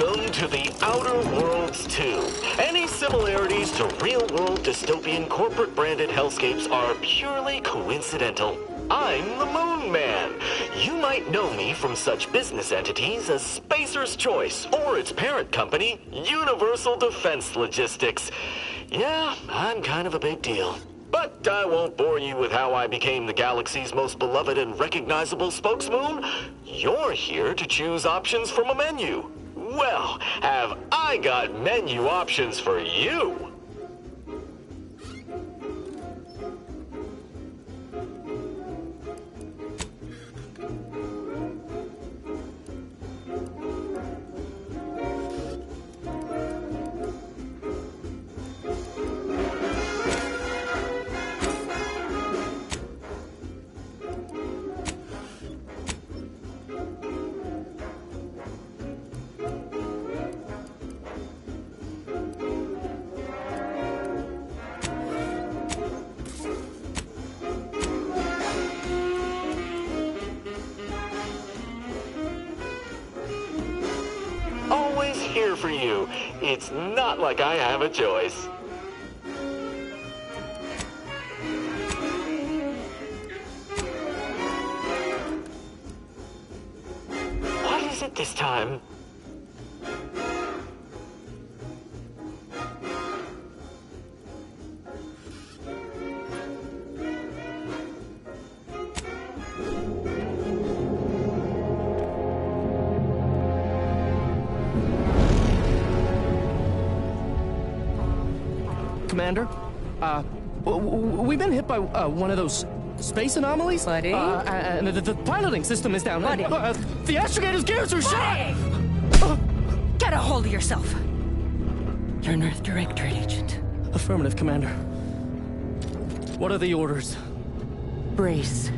Welcome to the Outer Worlds 2. Any similarities to real-world dystopian corporate-branded hellscapes are purely coincidental. I'm the Moon Man. You might know me from such business entities as Spacer's Choice or its parent company, Universal Defense Logistics. Yeah, I'm kind of a big deal. But I won't bore you with how I became the galaxy's most beloved and recognizable spokesmoon. You're here to choose options from a menu. Well, have I got menu options for you? Always here for you. It's not like I have a choice. What is it this time? Commander, we've been hit by one of those space anomalies. Buddy? And the piloting system is down. Buddy? The astrogator's gears are shot! Get a hold of yourself. You're an Earth Directorate agent. Affirmative, Commander. What are the orders? Brace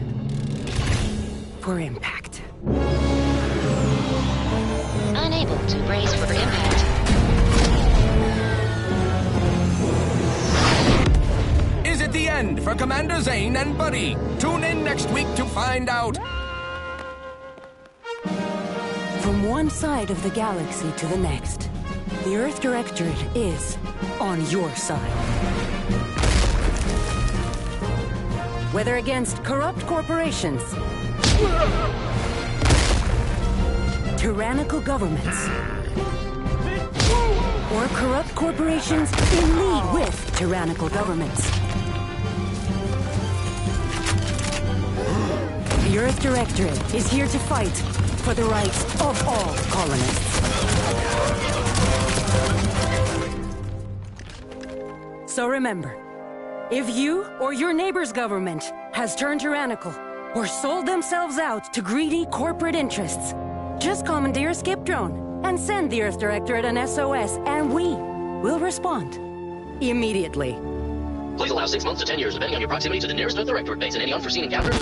for impact. Unable to brace for impact. Is it the end for Commander Zane and Buddy? Tune in next week to find out. From one side of the galaxy to the next, the Earth Directorate is on your side. Whether against corrupt corporations, tyrannical governments, or corrupt corporations in league with tyrannical governments, the Earth Directorate is here to fight for the rights of all colonists. So remember, if you or your neighbor's government has turned tyrannical or sold themselves out to greedy corporate interests, just commandeer a skip drone and send the Earth Directorate an SOS, and we will respond immediately. Please allow 6 months to 10 years, depending on your proximity to the nearest Earth Directorate base and any unforeseen encounters.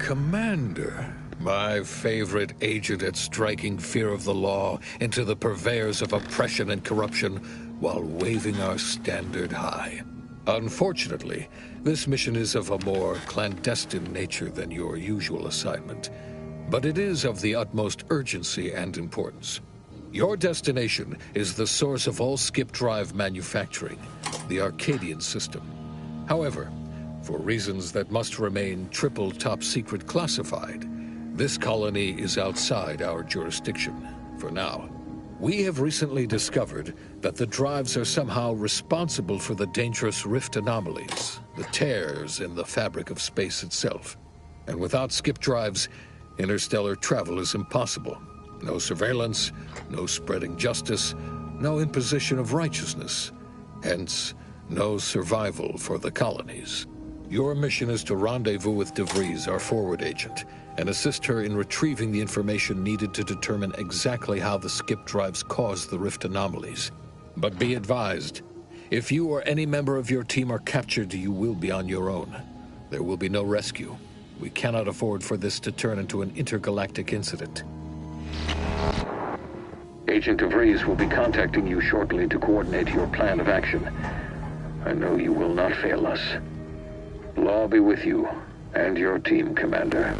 Commander, my favorite agent at striking fear of the law into the purveyors of oppression and corruption while waving our standard high. Unfortunately, this mission is of a more clandestine nature than your usual assignment, but it is of the utmost urgency and importance. Your destination is the source of all skip drive manufacturing, the Arcadian system. However, for reasons that must remain triple top secret classified, this colony is outside our jurisdiction for now. We have recently discovered that the drives are somehow responsible for the dangerous rift anomalies, the tears in the fabric of space itself. And without skip drives, interstellar travel is impossible. No surveillance, no spreading justice, no imposition of righteousness. Hence, no survival for the colonies. Your mission is to rendezvous with DeVries, our forward agent, and assist her in retrieving the information needed to determine exactly how the skip drives cause the rift anomalies. But be advised, if you or any member of your team are captured, you will be on your own. There will be no rescue. We cannot afford for this to turn into an intergalactic incident. Agent DeVries will be contacting you shortly to coordinate your plan of action. I know you will not fail us. Law be with you and your team, Commander.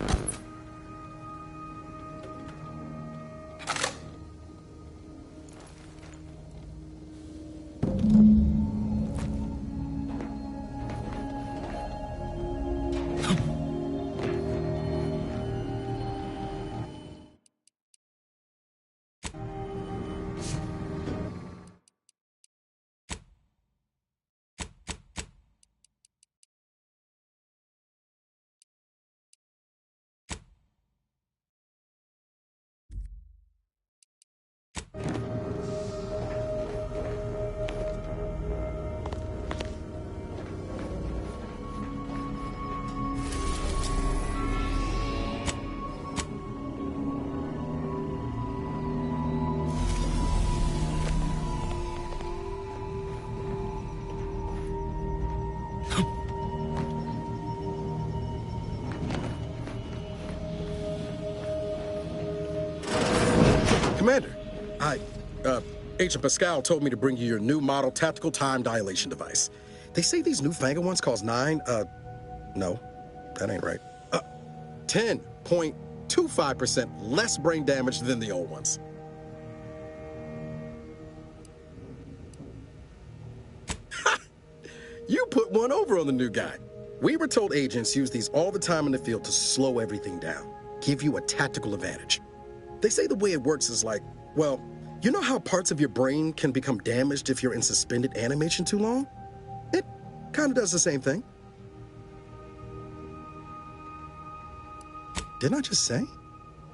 Commander, Agent Pascal told me to bring you your new model tactical time dilation device. They say these newfangled ones cause no, that ain't right. 10.25% less brain damage than the old ones. You put one over on the new guy. We were told agents use these all the time in the field to slow everything down, give you a tactical advantage. They say the way it works is like, well, you know how parts of your brain can become damaged if you're in suspended animation too long? It kind of does the same thing. Didn't I just say?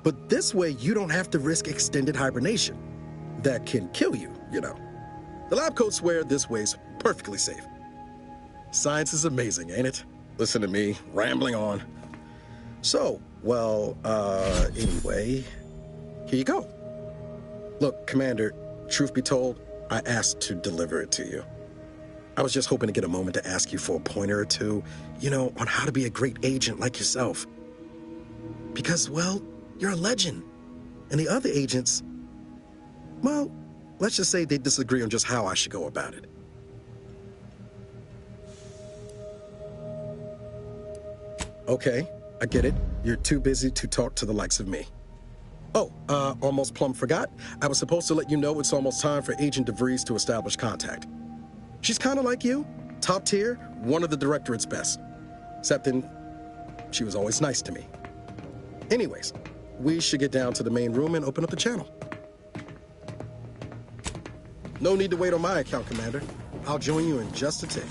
But this way, you don't have to risk extended hibernation. That can kill you, you know. The lab coats swear this way's perfectly safe. Science is amazing, ain't it? Listen to me, rambling on. So, well, anyway, here you go. Look, Commander, truth be told, I asked to deliver it to you. I was just hoping to get a moment to ask you for a pointer or two, you know, on how to be a great agent like yourself. Because, well, you're a legend. And the other agents, well, let's just say they disagree on just how I should go about it. Okay, I get it. You're too busy to talk to the likes of me. Oh, almost plumb forgot. I was supposed to let you know it's almost time for Agent DeVries to establish contact. She's kind of like you, top tier, one of the Directorate's best. Except then, she was always nice to me. Anyways, we should get down to the main room and open up the channel. No need to wait on my account, Commander. I'll join you in just a tick.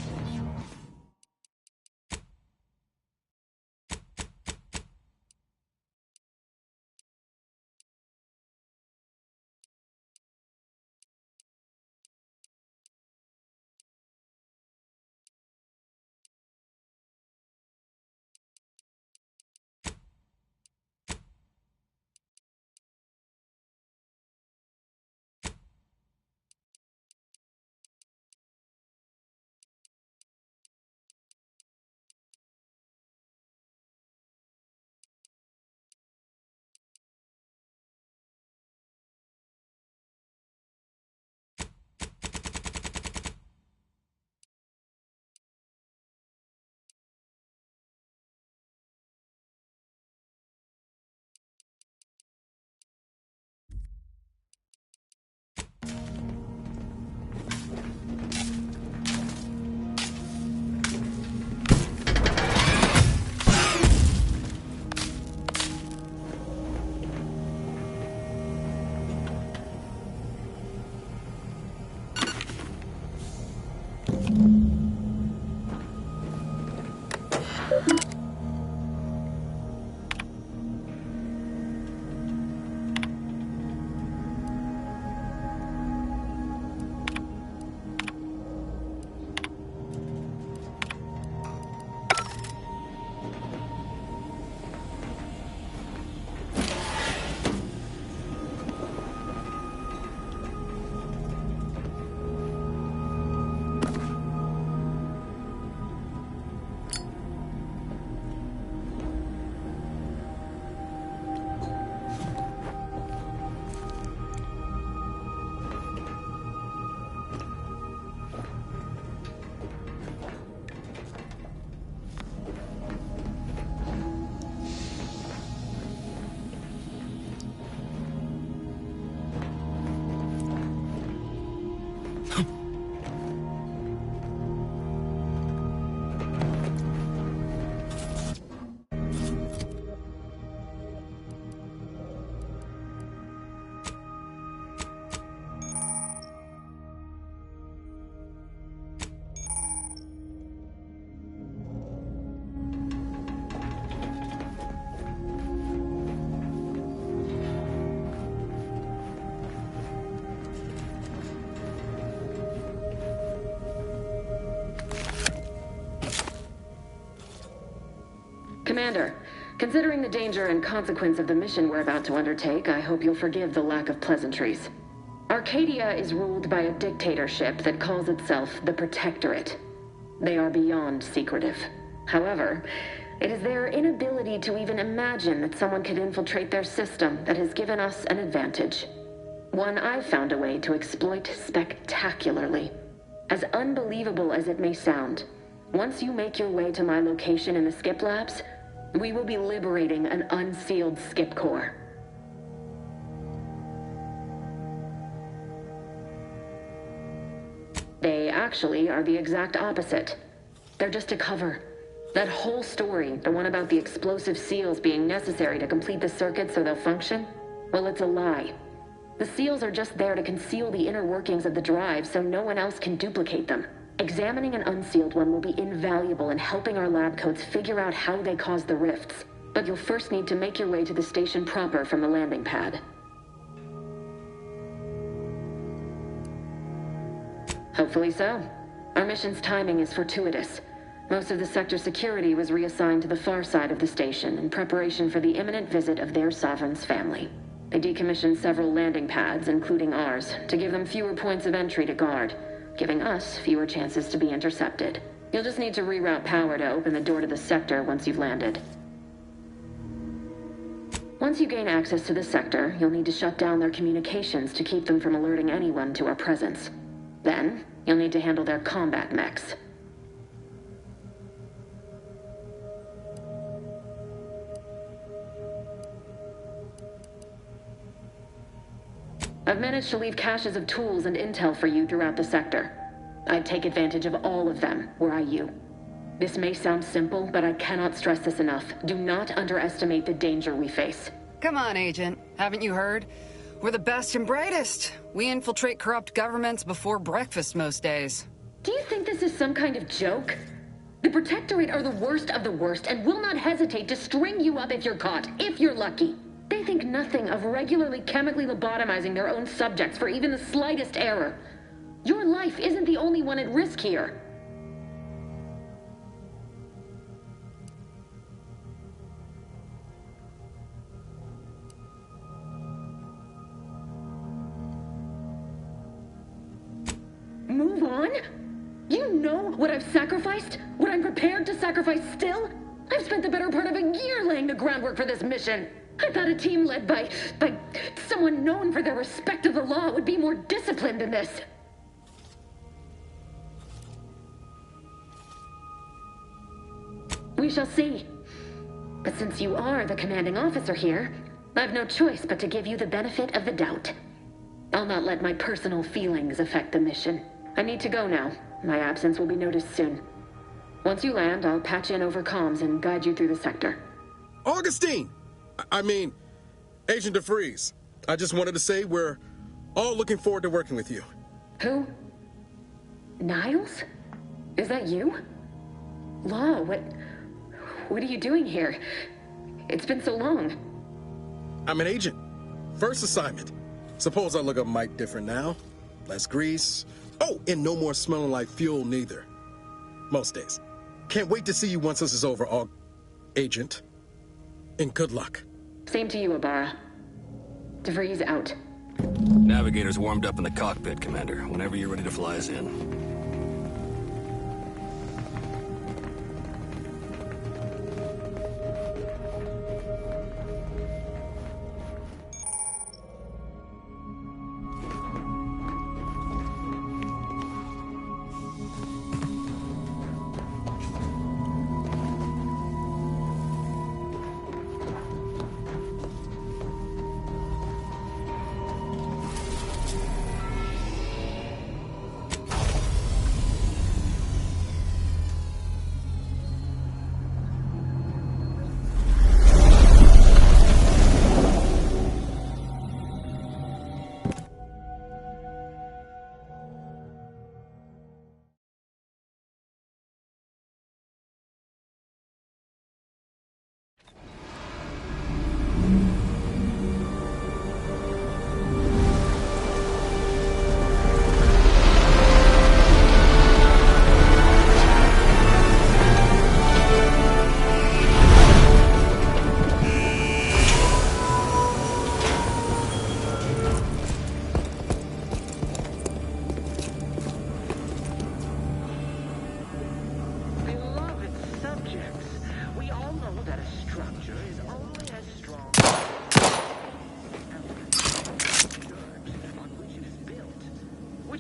Commander, considering the danger and consequence of the mission we're about to undertake, I hope you'll forgive the lack of pleasantries. Arcadia is ruled by a dictatorship that calls itself the Protectorate. They are beyond secretive. However, it is their inability to even imagine that someone could infiltrate their system that has given us an advantage. One I've found a way to exploit spectacularly. As unbelievable as it may sound, once you make your way to my location in the Skip Labs, we will be liberating an unsealed Skip Core. They actually are the exact opposite. They're just a cover. That whole story, the one about the explosive seals being necessary to complete the circuit so they'll function, well, it's a lie. The seals are just there to conceal the inner workings of the drive so no one else can duplicate them. Examining an unsealed one will be invaluable in helping our lab coats figure out how they caused the rifts. But you'll first need to make your way to the station proper from the landing pad. Hopefully so. Our mission's timing is fortuitous. Most of the sector security was reassigned to the far side of the station in preparation for the imminent visit of their sovereign's family. They decommissioned several landing pads, including ours, to give them fewer points of entry to guard, giving us fewer chances to be intercepted. You'll just need to reroute power to open the door to the sector once you've landed. Once you gain access to the sector, you'll need to shut down their communications to keep them from alerting anyone to our presence. Then, you'll need to handle their combat mechs. I've managed to leave caches of tools and intel for you throughout the sector. I'd take advantage of all of them, were I you. This may sound simple, but I cannot stress this enough. Do not underestimate the danger we face. Come on, Agent. Haven't you heard? We're the best and brightest. We infiltrate corrupt governments before breakfast most days. Do you think this is some kind of joke? The Protectorate are the worst of the worst and will not hesitate to string you up if you're caught, if you're lucky. They think nothing of regularly chemically lobotomizing their own subjects for even the slightest error. Your life isn't the only one at risk here. Move on? You know what I've sacrificed? What I'm prepared to sacrifice still? I've spent the better part of a year laying the groundwork for this mission. I thought a team led by someone known for their respect of the law would be more disciplined than this. We shall see. But since you are the commanding officer here, I've no choice but to give you the benefit of the doubt. I'll not let my personal feelings affect the mission. I need to go now. My absence will be noticed soon. Once you land, I'll patch in over comms and guide you through the sector. Augustine! I mean, Agent DeFreeze. I just wanted to say we're all looking forward to working with you. Who? Niles? Is that you? Law, what are you doing here? It's been so long. I'm an agent. First assignment. Suppose I look a mite different now. Less grease. Oh, and no more smelling like fuel neither. Most days. Can't wait to see you once this is over, Agent. And good luck. Same to you, Ibarra. DeVries out. Navigator's warmed up in the cockpit, Commander. Whenever you're ready to fly us in.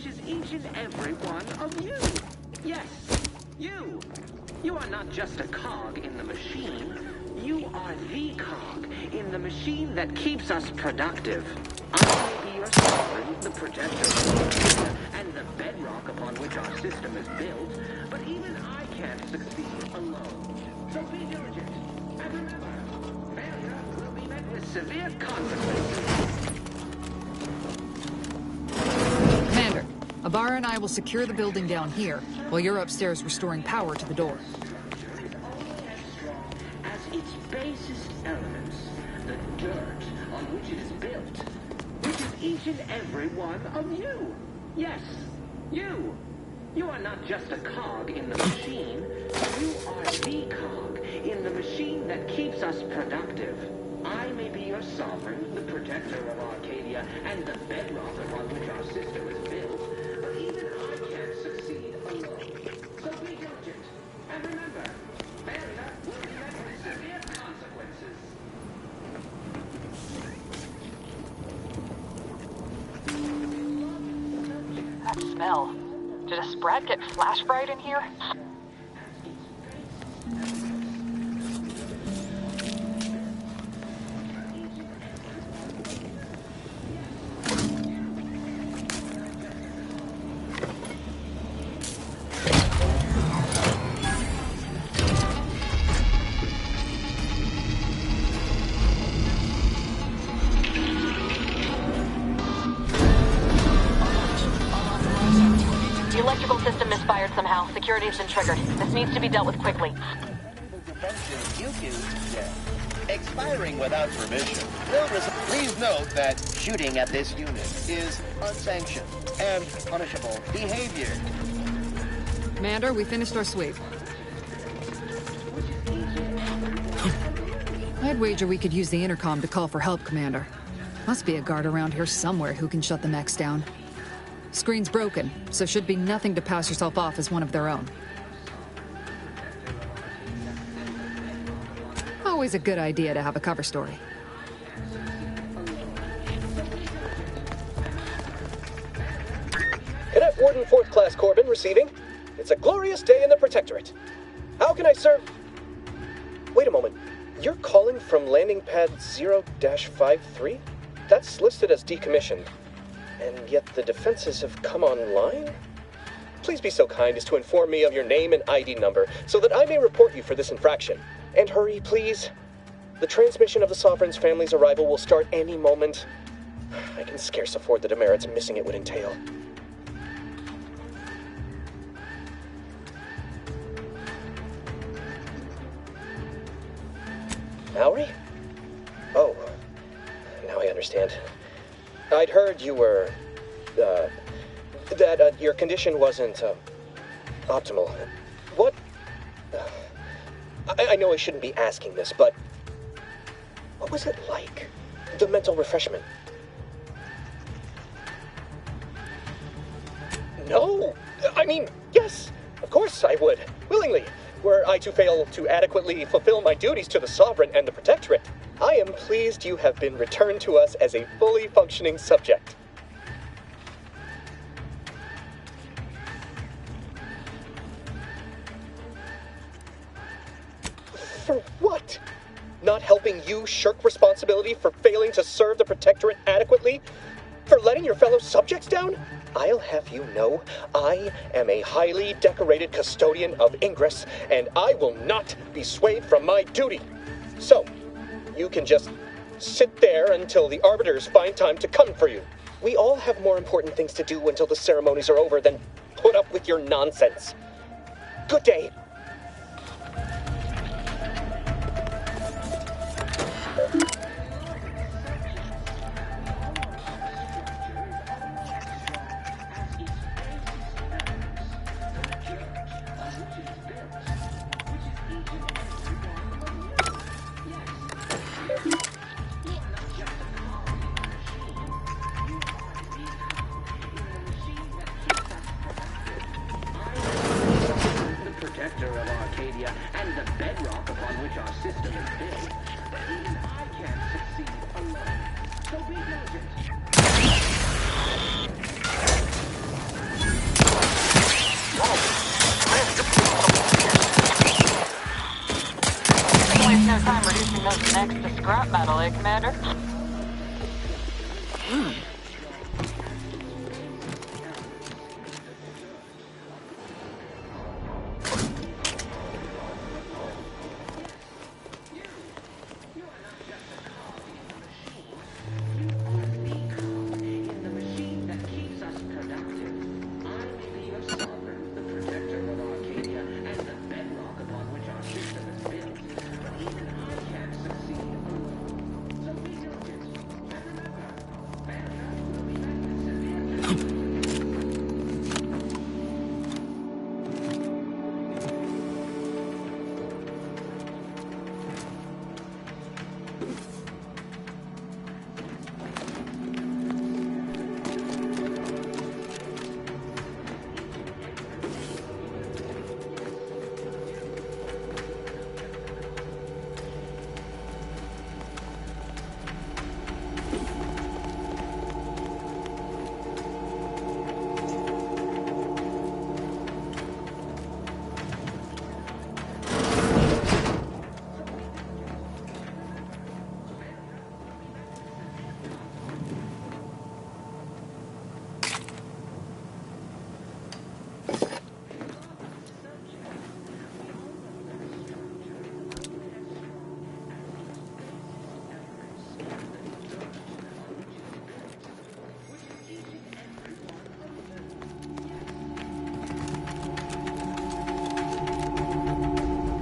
which is each and every one of you. Yes, you. You are not just a cog in the machine. You are the cog in the machine that keeps us productive. I may be your sovereign, the protector, and the bedrock upon which our system is built, but even I can't succeed alone. So be diligent, and remember, failure will be met with severe consequences. Commander, Abara and I will secure the building down here, while you're upstairs restoring power to the door. As its basest elements, the dirt on which it is built, which is each and every one of you. Yes, you. You are not just a cog in the machine. You are the cog in the machine that keeps us productive. I may be your sovereign, the protector of Arcadia, and the bedrock upon which our system is built, but even I can't succeed alone. So be diligent, and remember, failure will be met with severe consequences. That smell. Did a Sprat get flash fried in here? The electrical system misfired somehow. Security has been triggered. This needs to be dealt with quickly. Expiring without permission will result. Please note that shooting at this unit is unsanctioned and punishable behavior. Commander, we finished our sweep. I'd wager we could use the intercom to call for help, Commander. Must be a guard around here somewhere who can shut the mechs down. Screen's broken, so should be nothing to pass yourself off as one of their own. Always a good idea to have a cover story. Cadet Warden 4th Class Corbin receiving. It's a glorious day in the Protectorate. How can I serve? Wait a moment. You're calling from landing pad 0-53? That's listed as decommissioned. And yet the defenses have come online? Please be so kind as to inform me of your name and ID number so that I may report you for this infraction. And hurry, please. The transmission of the Sovereign's family's arrival will start any moment. I can scarce afford the demerits missing it would entail. Mallory? Oh, now I understand. I'd heard you were, that your condition wasn't, optimal. What? I know I shouldn't be asking this, but what was it like? The mental refreshment? No! I mean, yes, of course I would, willingly. Were I to fail to adequately fulfill my duties to the Sovereign and the Protectorate, I am pleased you have been returned to us as a fully functioning subject. For what? Not helping you shirk responsibility for failing to serve the Protectorate adequately? For letting your fellow subjects down? I'll have you know, I am a highly decorated custodian of Ingress, and I will not be swayed from my duty. So, you can just sit there until the Arbiters find time to come for you. We all have more important things to do until the ceremonies are over than put up with your nonsense. Good day. us next to scrap metal, eh, Commander?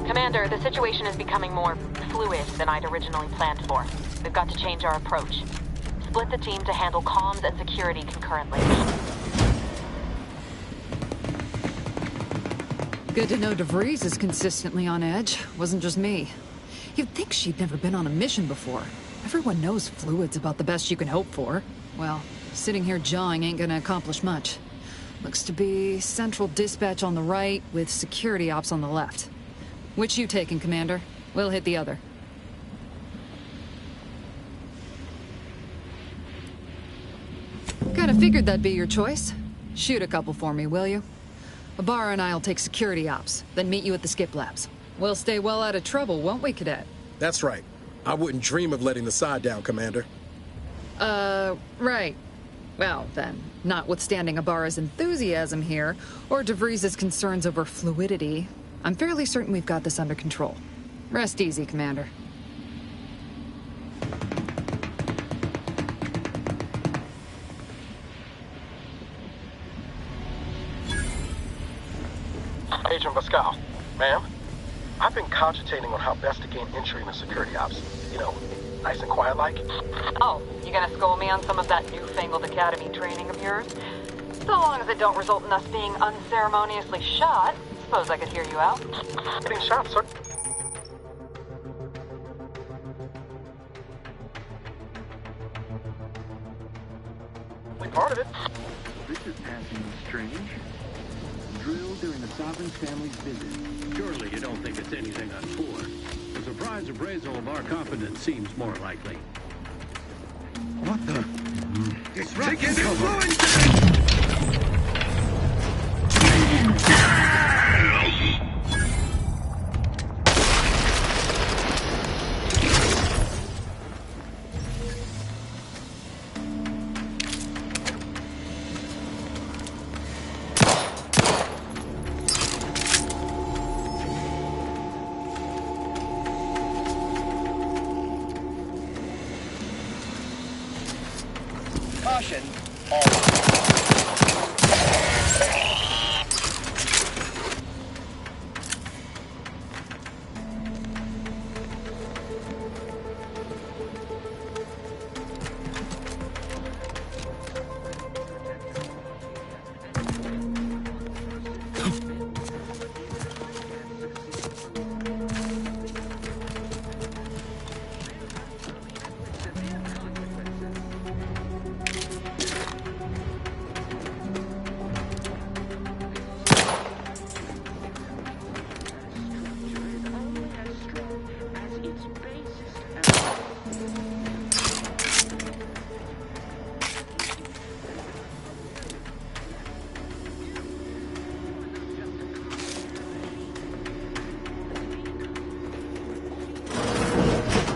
Commander, the situation is becoming more fluid than I'd originally planned for. We've got to change our approach. Split the team to handle comms and security concurrently. Good to know DeVries is consistently on edge. Wasn't just me. You'd think she'd never been on a mission before. Everyone knows fluid's about the best you can hope for. Well, sitting here jawing ain't gonna accomplish much. Looks to be central dispatch on the right with security ops on the left. Which you taking, Commander? We'll hit the other. Kinda figured that'd be your choice. Shoot a couple for me, will you? Ibarra and I'll take security ops, then meet you at the skip labs. We'll stay well out of trouble, won't we, Cadet? That's right. I wouldn't dream of letting the side down, Commander. Right. Well, then, notwithstanding Ibarra's enthusiasm here, or DeVries' concerns over fluidity, I'm fairly certain we've got this under control. Rest easy, Commander. Agent Pascal, ma'am, I've been cogitating on how best to gain entry into security ops. You know, nice and quiet like. Oh, you gonna school me on some of that newfangled academy training of yours? So long as it don't result in us being unceremoniously shot, suppose I could hear you out. Getting shot, sir. Part of it. This is passing strange. Drilled during the Sovereign's family's visit. Surely you don't think it's anything untoward. A surprise appraisal of our competence seems more likely. What the? Disruptive influence! Caution,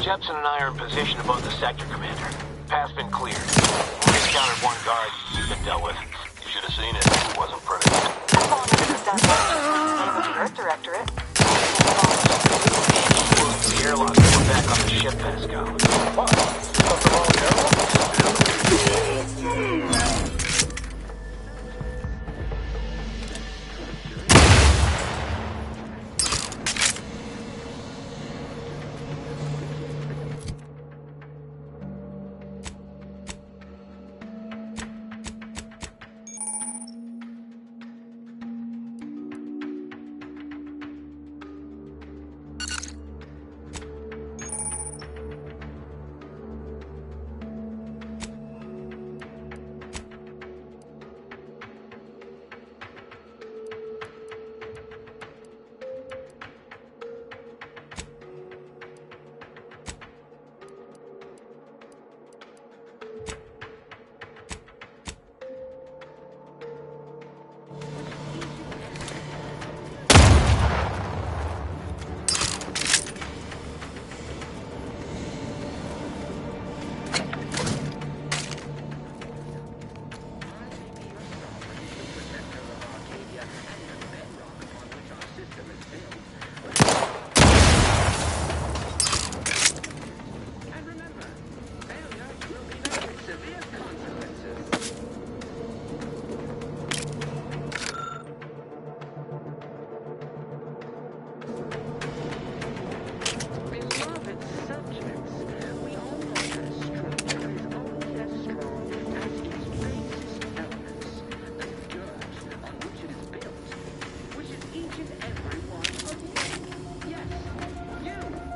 Jepson and I are in position above the sector, Commander. Path's been cleared. We encountered one guard. He's been dealt with. You should have seen it. It wasn't pretty. As long as it's done by the Earth Directorate. The airlock, we're back on the ship, Pascal. What? Something wrong with the airlock?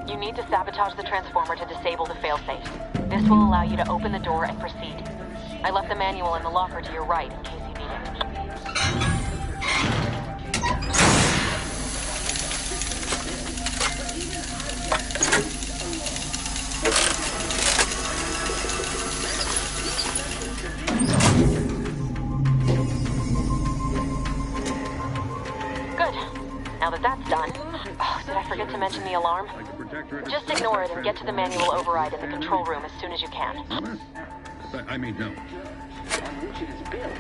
You need to sabotage the transformer to disable the failsafe. This will allow you to open the door and proceed. I left the manual in the locker to your right in case you need it. Good. Now that that's done... Oh, did I forget to mention the alarm? Just ignore it and get to the manual override in the control room as soon as you can. I mean, no. On which it is built,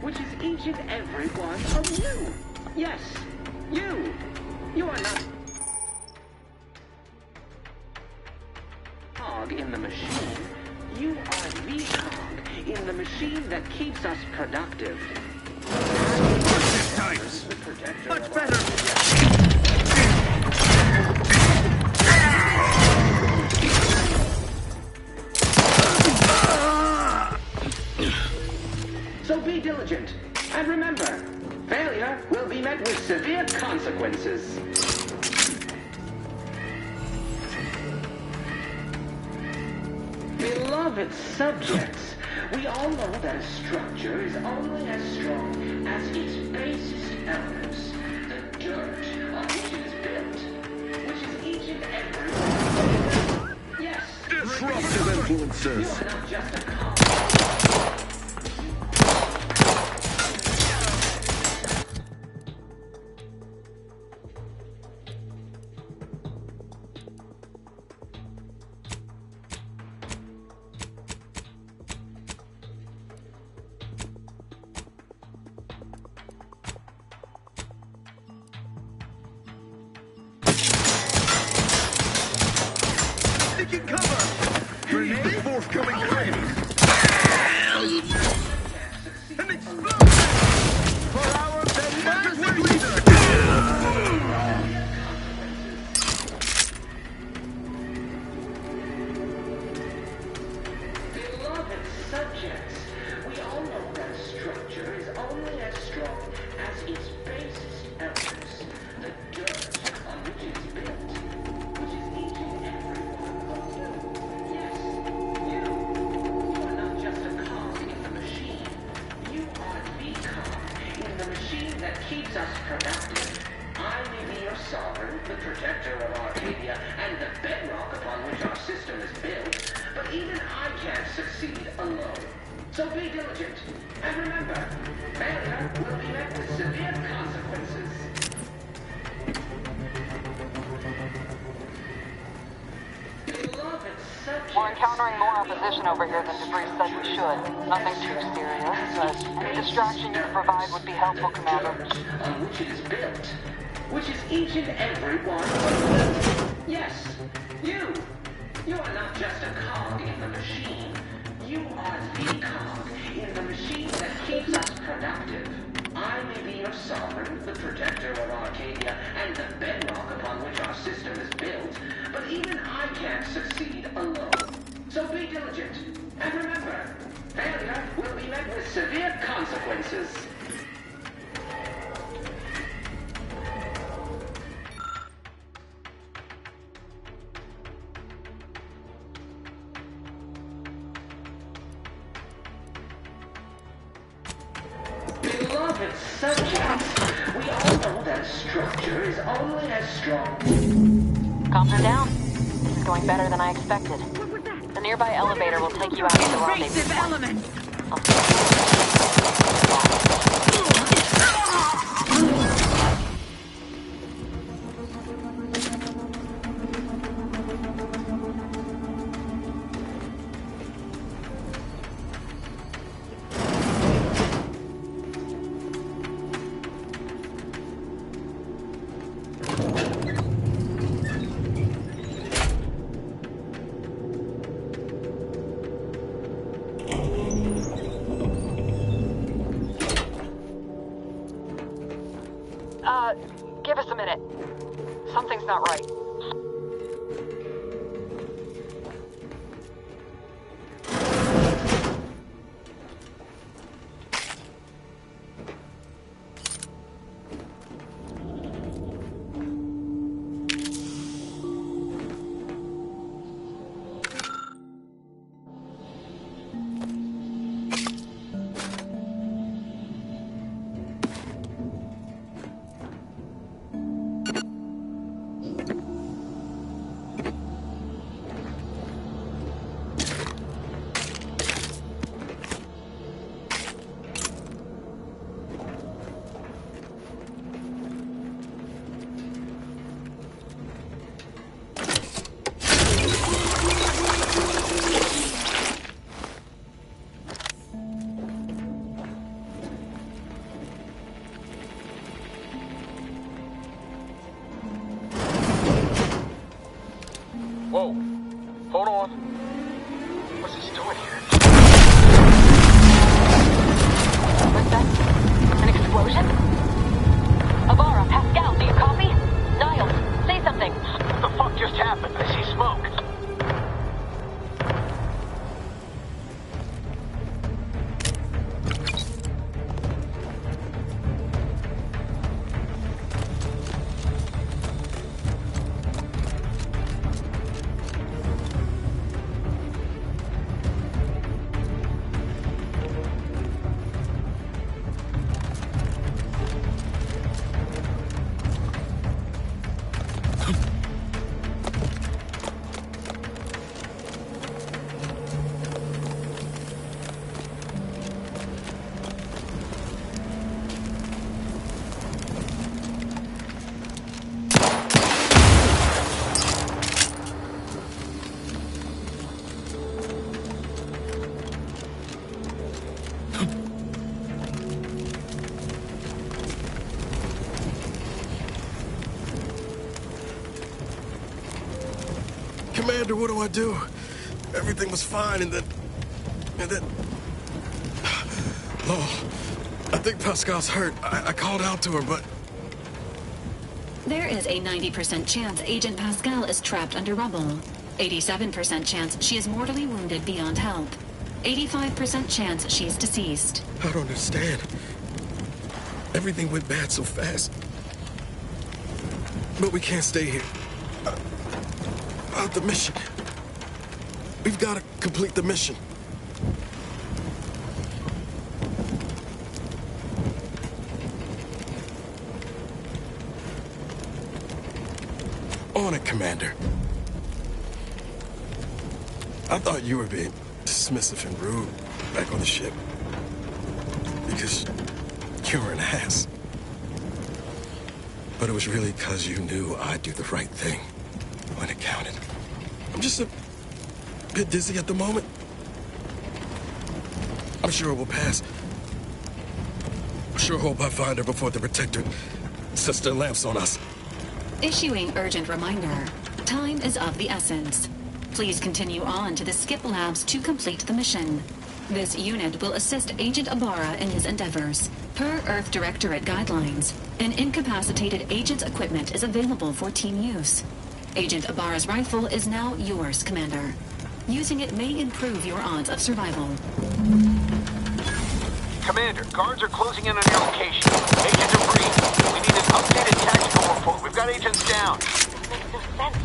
which is each and every one of you. Yes, you. You are not cog in the machine. You are the cog in the machine that keeps us productive. Times. Much better. So be diligent, and remember, failure will be met with severe consequences. Beloved subjects, we all know that a structure is only as strong as its basest elements, the dirt on which it is built, which is each and every one. Yes. Disruptive influences. You are not just a cog. Taking cover! Grenade forthcoming claim! An explosion! For our democratic leader! Beloved subjects, we all know that a structure is only as strong as its basest elements, the dirt on which it is built, which is each and every one of you. Yes, you. You are not just a cog in the machine. You are the cog in the machine that keeps us productive. I may be your sovereign, the protector of Arcadia, and the bedrock upon which our system is built, but even I can't succeed alone. So be diligent, and remember, failure will be met with severe consequences. encountering more opposition over here than DeVries said we should. Nothing too serious, but any distraction you can provide would be helpful, Commander. On which it is built, which is each and every one of you. Yes, you. You are not just a cog in the machine. You are the cog in the machine that keeps us productive. I may be your sovereign, the protector of Arcadia, and the bedrock upon which our system is built, but even I can't succeed alone. So be diligent, and remember, failure will be met with severe consequences. Beloved subjects, we all know that structure is only as strong. Comms are down. This is going better than I expected. The nearby elevator will take you out to the rendezvous point. Give us a minute. Something's not right. Whoa. Hold on. What's he doing here? What's that? An explosion? Avara, Pascal, do you copy? Niles, say something. What the fuck just happened? I see smoke. Commander, what do I do? Everything was fine, and then... Oh, I think Pascal's hurt. I called out to her, but... There is a 90% chance Agent Pascal is trapped under rubble. 87% chance she is mortally wounded beyond help. 85% chance she's deceased. I don't understand. Everything went bad so fast. But we can't stay here. The mission. We've got to complete the mission. On it, Commander. I thought you were being dismissive and rude back on the ship. Because you were an ass. But it was really because you knew I'd do the right thing when it counted. I'm just a Bit dizzy at the moment. I'm sure it will pass. I sure hope I find her before the Protector sets their lamps on us. Issuing urgent reminder. Time is of the essence. Please continue on to the Skip Labs to complete the mission. This unit will assist Agent Ibarra in his endeavors. Per Earth Directorate guidelines, an incapacitated agent's equipment is available for team use. Agent Ibarra's rifle is now yours, Commander. Using it may improve your odds of survival. Commander, guards are closing in on your location. Agent Debris, we need an updated tactical report. We've got agents down. This makes no sense.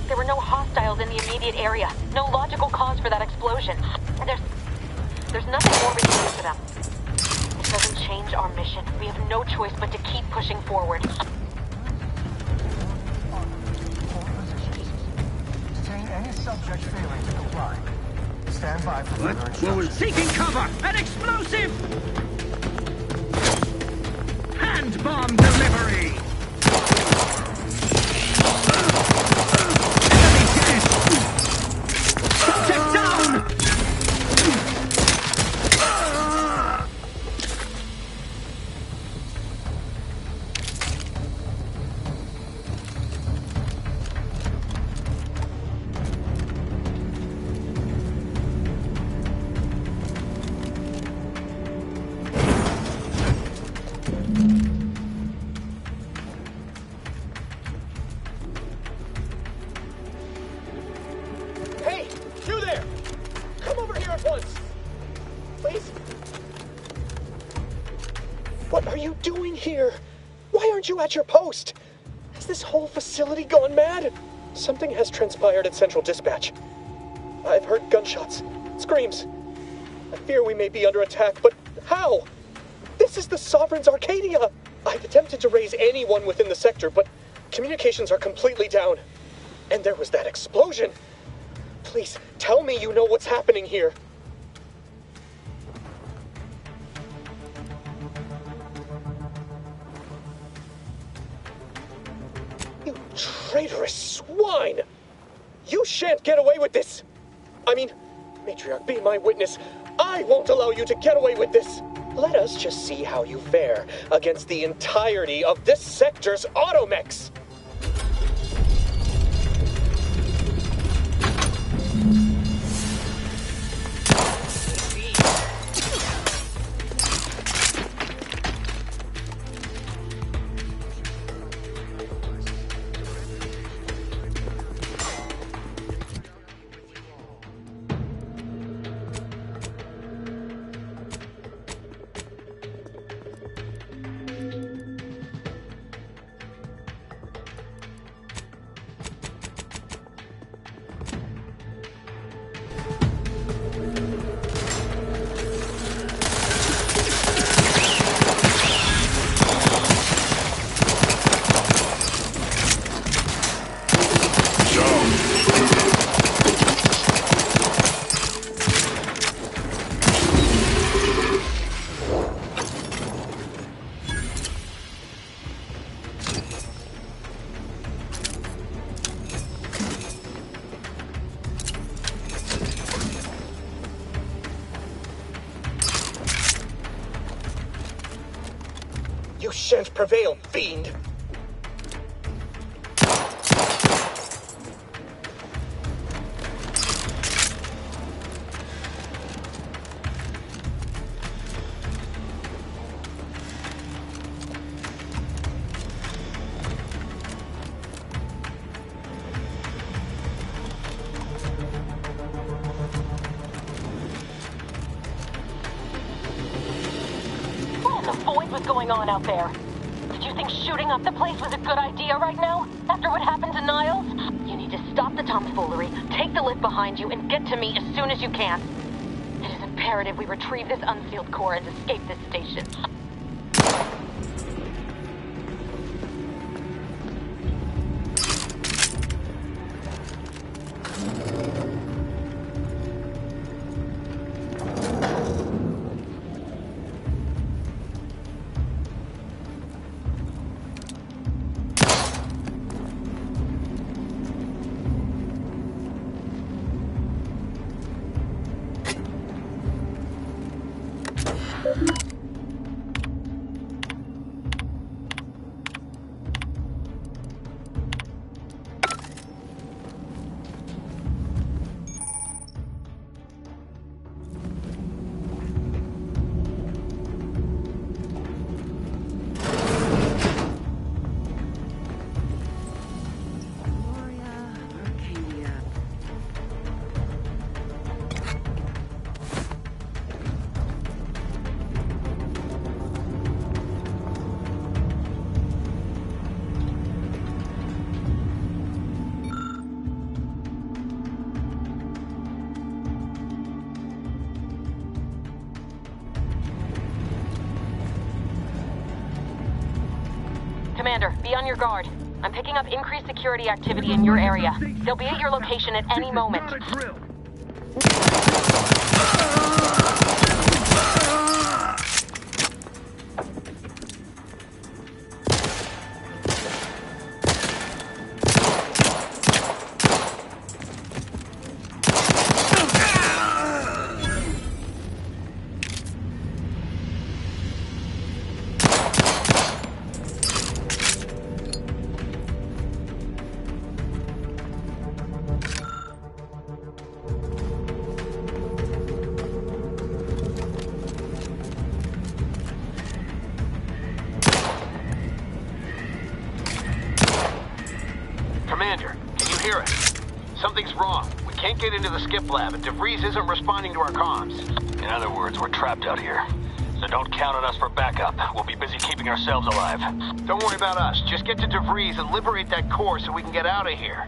There were no hostiles in the immediate area. No logical cause for that explosion. There's nothing more we can do for them. It doesn't change our mission. We have no choice but to keep pushing forward. Detain any subject failing to comply. Stand by for further What? instructions. Taking cover! An explosive! Hand bomb delivery! Enemy dead! Subject down! Hey, you there! Come over here at once! Please? What are you doing here? Why aren't you at your post? Has this whole facility gone mad? Something has transpired at Central Dispatch. I've heard gunshots, screams. I fear we may be under attack, but how? This is the Sovereign's Arcadia! I've attempted to raise anyone within the sector, but communications are completely down. And there was that explosion! Please, tell me you know what's happening here. You traitorous swine! You shan't get away with this! I mean, Matriarch, be my witness. I won't allow you to get away with this! Let us just see how you fare against the entirety of this sector's automechs! You shan't prevail, fiend! What in the void was going on out there? Did you think shooting up the place was a good idea right now? After what happened to Niles? You need to stop the tomfoolery, take the lift behind you, and get to me as soon as you can. It is imperative we retrieve this unsealed core and escape this station. Commander, be on your guard. I'm picking up increased security activity in your area. They'll be at your location at any moment. Commander, can you hear us? Something's wrong. We can't get into the skip lab, and DeVries isn't responding to our comms. In other words, we're trapped out here. So don't count on us for backup. We'll be busy keeping ourselves alive. Don't worry about us. Just get to DeVries and liberate that core so we can get out of here.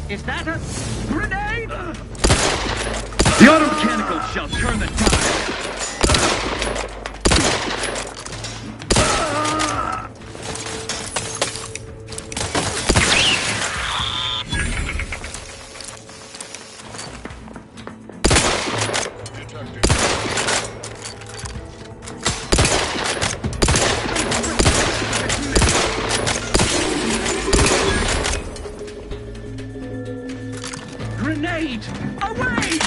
Is that a grenade? The auto-mechanical shall turn the tide. Grenade! Away!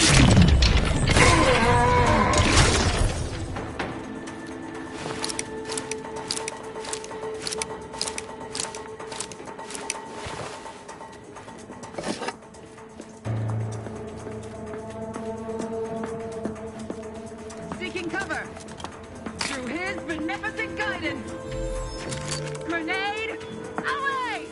Seeking cover. Through his beneficent guidance. Grenade! Away!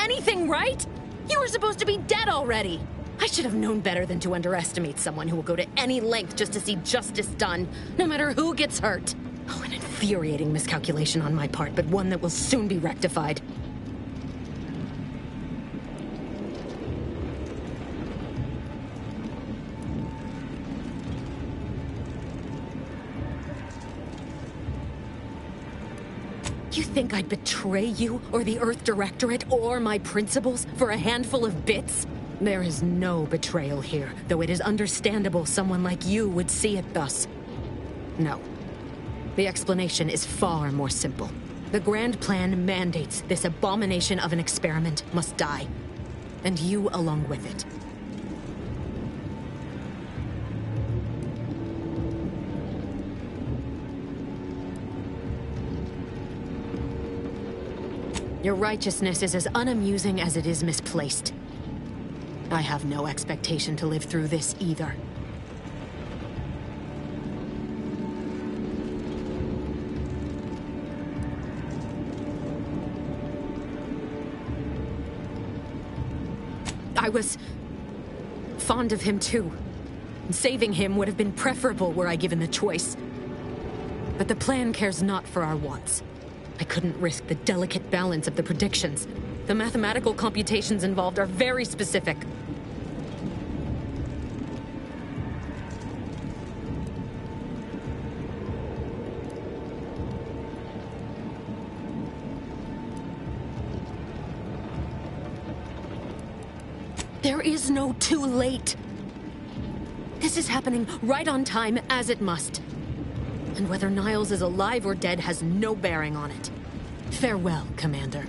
anything, right? You were supposed to be dead already. I should have known better than to underestimate someone who will go to any length just to see justice done, no matter who gets hurt. Oh, an infuriating miscalculation on my part, but one that will soon be rectified. You think I'd betray you, or the Earth Directorate, or my principals for a handful of bits? There is no betrayal here, though it is understandable someone like you would see it thus. No. The explanation is far more simple. The Grand Plan mandates this abomination of an experiment must die, and you along with it. Your righteousness is as unamusing as it is misplaced. I have no expectation to live through this either. I was fond of him too. Saving him would have been preferable were I given the choice. But the plan cares not for our wants. I couldn't risk the delicate balance of the predictions. The mathematical computations involved are very specific. There is no too late. This is happening right on time, as it must. And whether Niles is alive or dead has no bearing on it. Farewell, Commander.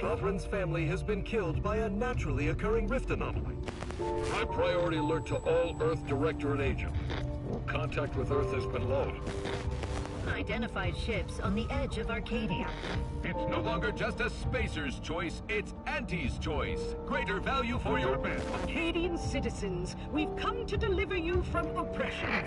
Sovereign's family has been killed by a naturally occurring rift anomaly. High priority alert to all Earth Directorate agents. Contact with Earth has been low. Identified ships on the edge of Arcadia. It's no longer just a spacer's choice, it's Auntie's choice. Greater value for your men. Arcadian citizens, we've come to deliver you from oppression.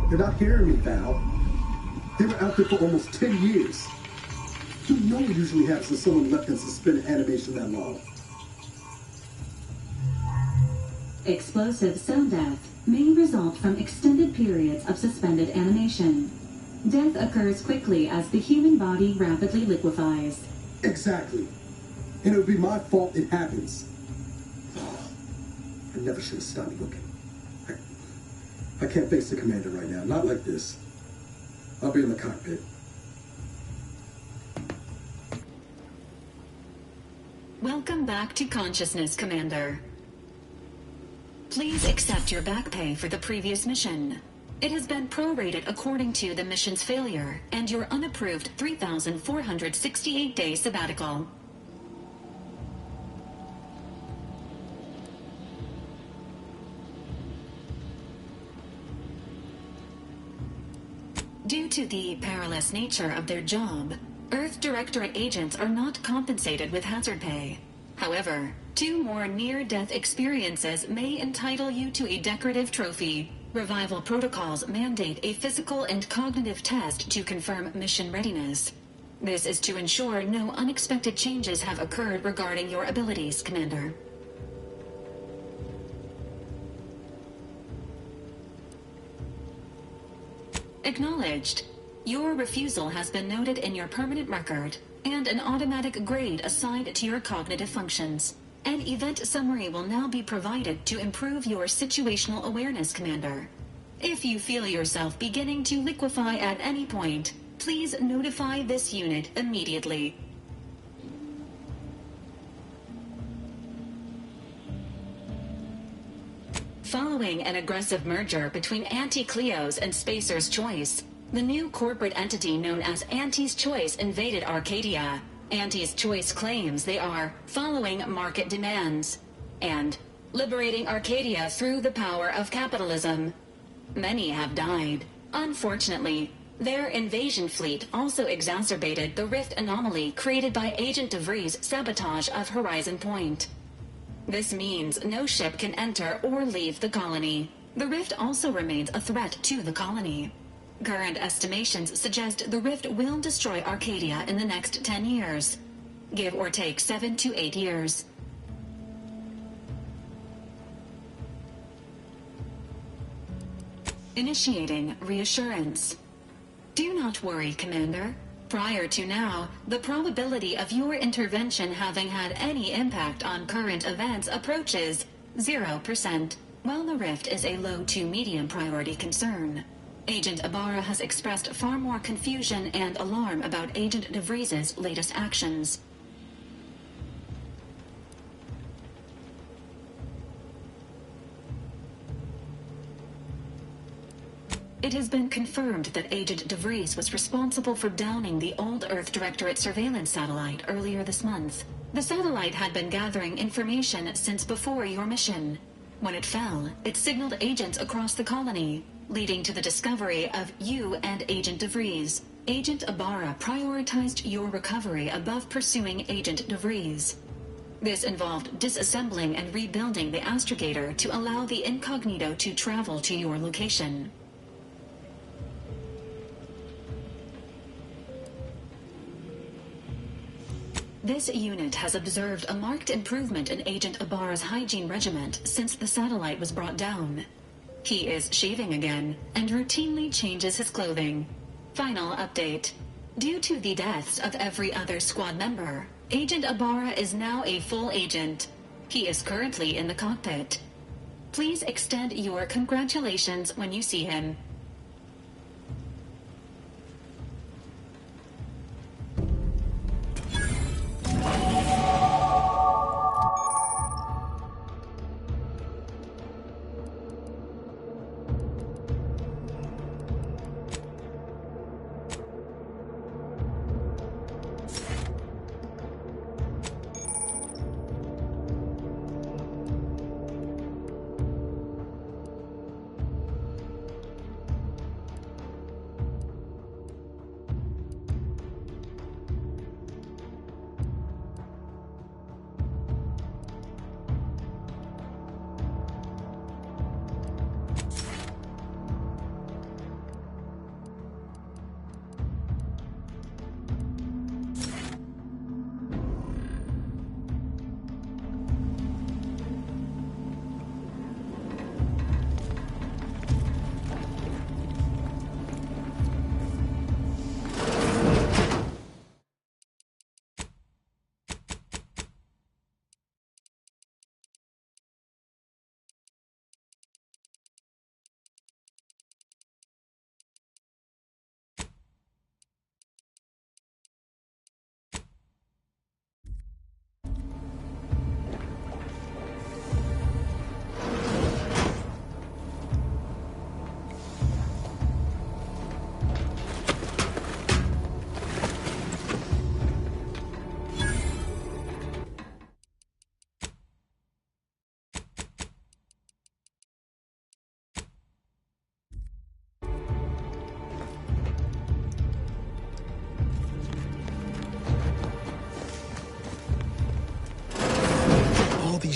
They're not hearing me, Val. They were out there for almost 10 years. No one usually has someone left in suspended animation that long. Explosive cell death may result from extended periods of suspended animation. Death occurs quickly as the human body rapidly liquefies. Exactly. And it would be my fault it happens. I never should have stopped looking. I can't face the commander right now. Not like this. I'll be in the cockpit. Welcome back to consciousness, Commander. Please accept your back pay for the previous mission. It has been prorated according to the mission's failure and your unapproved 3,468-day sabbatical. Due to the perilous nature of their job, Earth Directorate agents are not compensated with hazard pay. However, 2 more near-death experiences may entitle you to a decorative trophy. Revival protocols mandate a physical and cognitive test to confirm mission readiness. This is to ensure no unexpected changes have occurred regarding your abilities, Commander. Acknowledged. Your refusal has been noted in your permanent record, and an automatic grade assigned to your cognitive functions. An event summary will now be provided to improve your situational awareness, Commander. If you feel yourself beginning to liquefy at any point, please notify this unit immediately. Following an aggressive merger between Anti-Cleo's and Spacer's Choice, the new corporate entity known as Anti's Choice invaded Arcadia. Anti's Choice claims they are following market demands and liberating Arcadia through the power of capitalism. Many have died. Unfortunately, their invasion fleet also exacerbated the rift anomaly created by Agent DeVries' sabotage of Horizon Point. This means no ship can enter or leave the colony. The rift also remains a threat to the colony. Current estimations suggest the rift will destroy Arcadia in the next 10 years. Give or take 7 to 8 years. Initiating reassurance. Do not worry, Commander. Prior to now, the probability of your intervention having had any impact on current events approaches 0%, while the rift is a low to medium priority concern. Agent Ibarra has expressed far more confusion and alarm about Agent DeVries' latest actions. It has been confirmed that Agent DeVries was responsible for downing the old Earth Directorate surveillance satellite earlier this month. The satellite had been gathering information since before your mission. When it fell, it signaled agents across the colony, leading to the discovery of you and Agent DeVries. Agent Ibarra prioritized your recovery above pursuing Agent DeVries. This involved disassembling and rebuilding the astrogator to allow the incognito to travel to your location. This unit has observed a marked improvement in Agent Ibarra's hygiene regiment since the satellite was brought down. He is shaving again and routinely changes his clothing. Final update. Due to the deaths of every other squad member, Agent Ibarra is now a full agent. He is currently in the cockpit. Please extend your congratulations when you see him.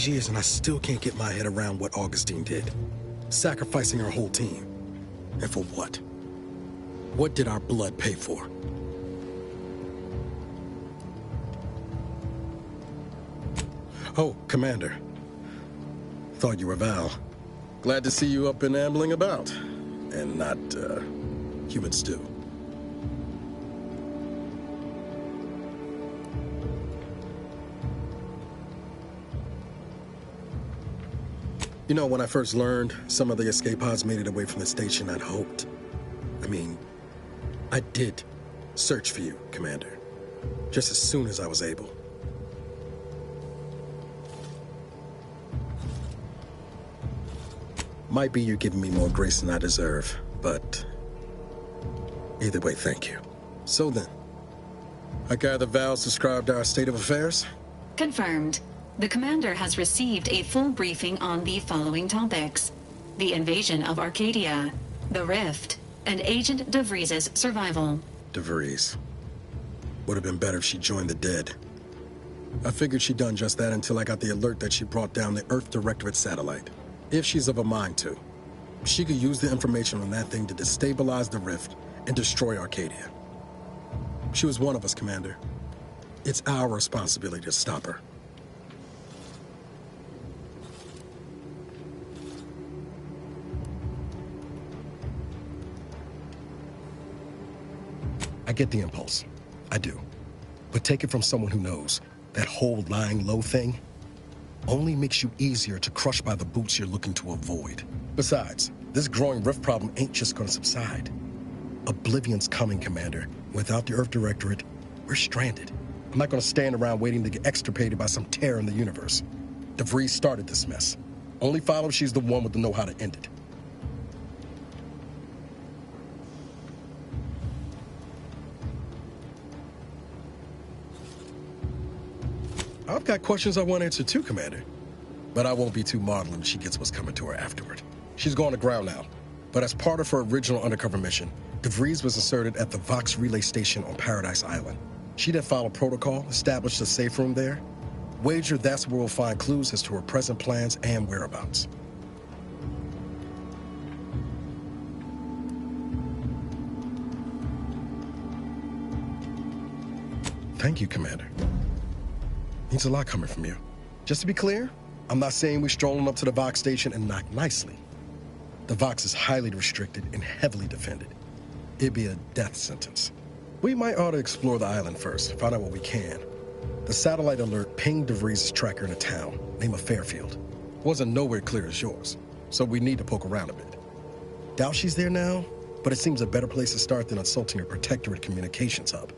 these years and I still can't get my head around what Augustine did. Sacrificing her whole team. And for what? What did our blood pay for? Oh, Commander. Thought you were Val. Glad to see you up and ambling about. And not, human stew. You know, when I first learned some of the escape pods made it away from the station, I'd hoped. I did search for you, Commander. Just as soon as I was able. Might be you're giving me more grace than I deserve, but either way, thank you. So then, I gather Val's described our state of affairs? Confirmed. The commander has received a full briefing on the following topics: the invasion of Arcadia, the Rift, and Agent DeVries' survival. DeVries. Would have been better if she joined the dead. I figured she'd done just that until I got the alert that she brought down the Earth Directorate satellite. If she's of a mind to, she could use the information on that thing to destabilize the Rift and destroy Arcadia. She was one of us, Commander. It's our responsibility to stop her. I get the impulse. I do. But take it from someone who knows that whole lying low thing only makes you easier to crush by the boots you're looking to avoid. Besides, this growing rift problem ain't just gonna subside. Oblivion's coming, Commander. Without the Earth Directorate, we're stranded. I'm not gonna stand around waiting to get extirpated by some tear in the universe. DeVries started this mess. Only follow if she's the one with the know-how to end it. I've got questions I want answered too, Commander. But I won't be too maudlin when she gets what's coming to her afterward. She's gone to ground now. But as part of her original undercover mission, DeVries was inserted at the Vox relay station on Paradise Island. She'd have followed protocol, established a safe room there. Wager that's where we'll find clues as to her present plans and whereabouts. Thank you, Commander. Means a lot coming from you. Just to be clear, I'm not saying we're strolling up to the Vox station and knock nicely. The Vox is highly restricted and heavily defended. It'd be a death sentence. We might ought to explore the island first, find out what we can. The satellite alert pinged DeVries' tracker in a town, named Fairfield. Wasn't nowhere clear as yours, so we need to poke around a bit. Doubt she's there now, but it seems a better place to start than assaulting her Protectorate communications hub.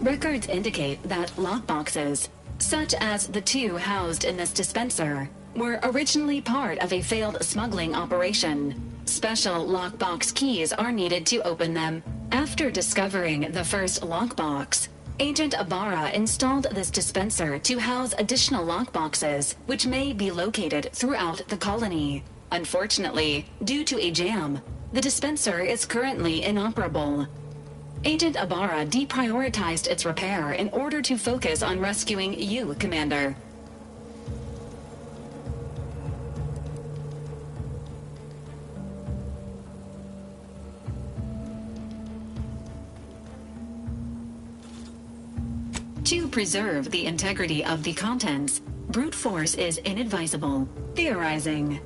Records indicate that lockboxes, such as the two housed in this dispenser, were originally part of a failed smuggling operation. Special lockbox keys are needed to open them. After discovering the first lockbox, Agent Ibarra installed this dispenser to house additional lockboxes, which may be located throughout the colony. Unfortunately, due to a jam, the dispenser is currently inoperable. Agent Ibarra deprioritized its repair in order to focus on rescuing you, Commander. To preserve the integrity of the contents, brute force is inadvisable. Theorizing.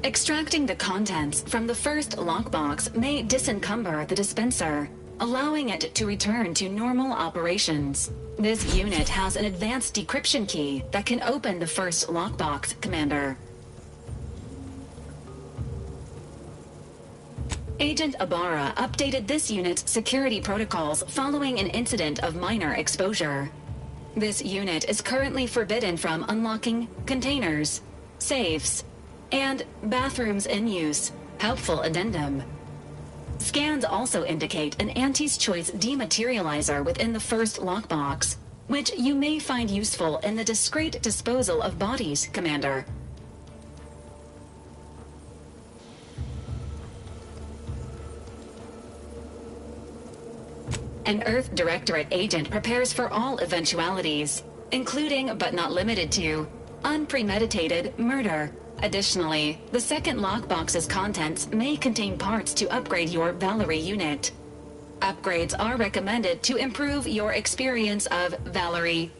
Extracting the contents from the first lockbox may disencumber the dispenser, allowing it to return to normal operations. This unit has an advanced decryption key that can open the first lockbox, Commander. Agent Ibarra updated this unit's security protocols following an incident of minor exposure. This unit is currently forbidden from unlocking containers, safes, and bathrooms in use. Helpful addendum. Scans also indicate an Auntie's Choice dematerializer within the first lockbox, which you may find useful in the discreet disposal of bodies, Commander. An Earth Directorate agent prepares for all eventualities, including but not limited to unpremeditated murder. Additionally, the second lockbox's contents may contain parts to upgrade your Valerie unit. Upgrades are recommended to improve your experience of Valerie.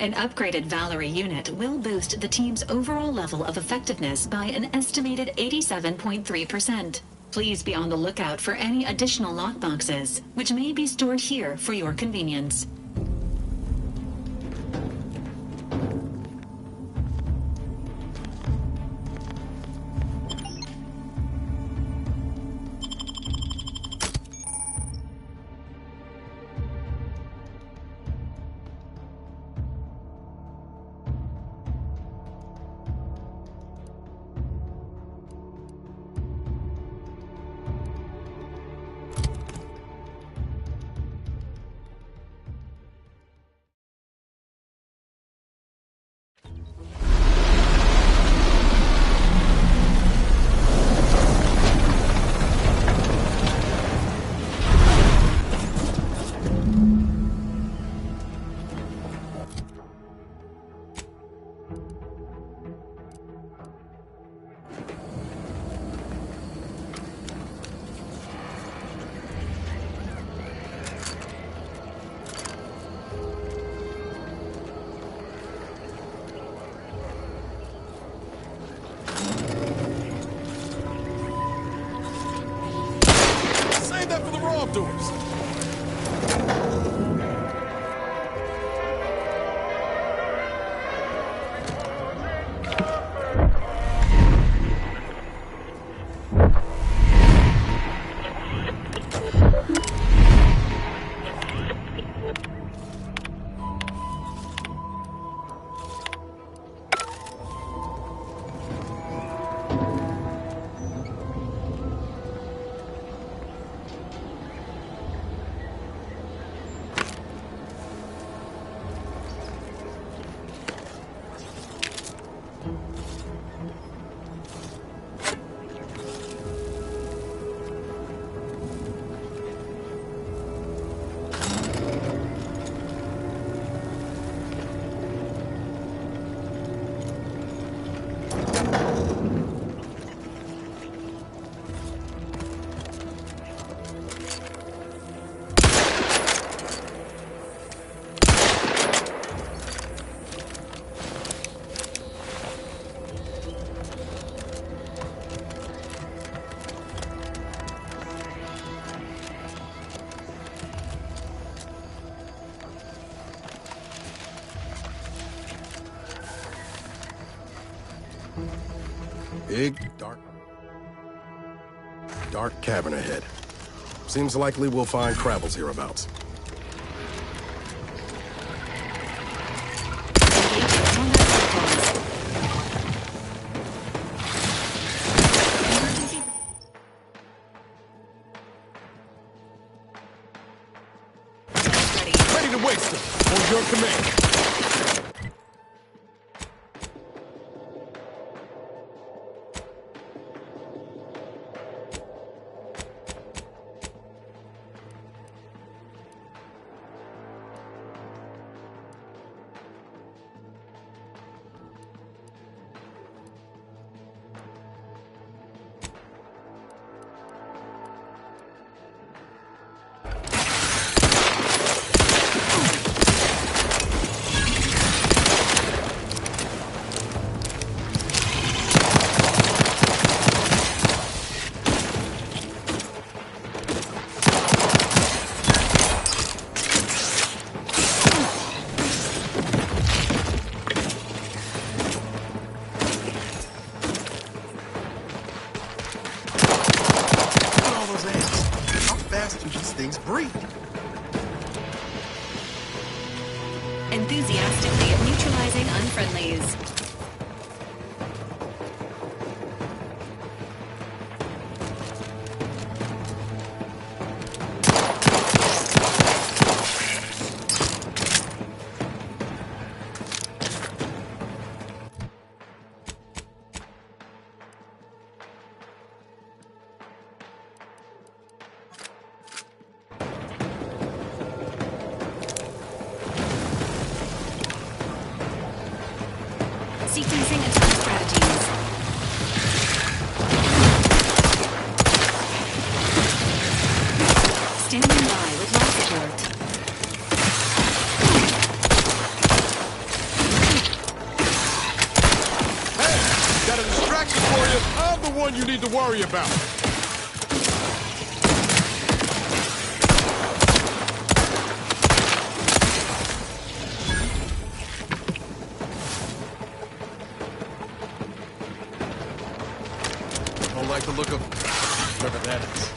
An upgraded Valerie unit will boost the team's overall level of effectiveness by an estimated 87.3%. Please be on the lookout for any additional lockboxes, which may be stored here for your convenience. Big, dark cavern ahead. Seems likely we'll find Krabble's hereabouts. Ready to waste them, on your command. enthusiastically at neutralizing unfriendlies. Sequencing attack strategies. Standing by with life support. Hey, got a distraction for you. I'm the one you need to worry about. Don't like the look of whatever that is.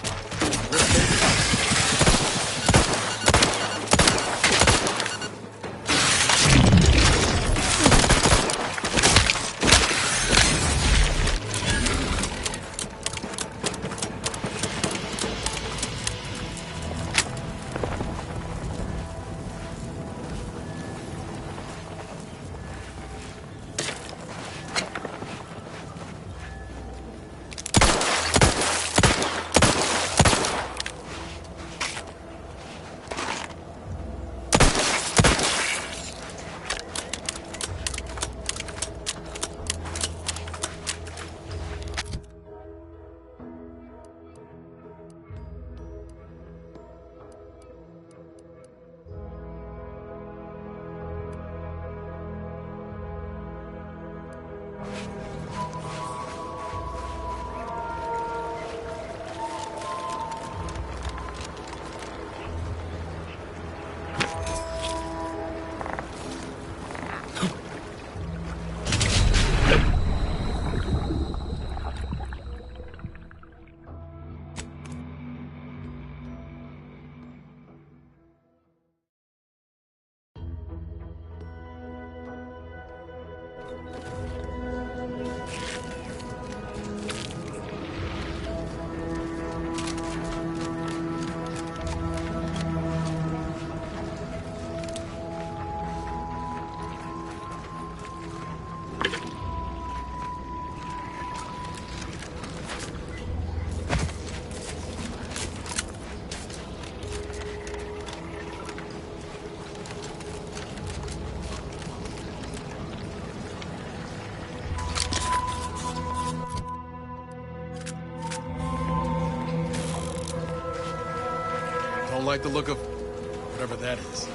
Don't like the look of whatever that is.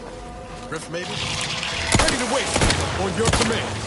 Rift, maybe? Ready to wait on your command.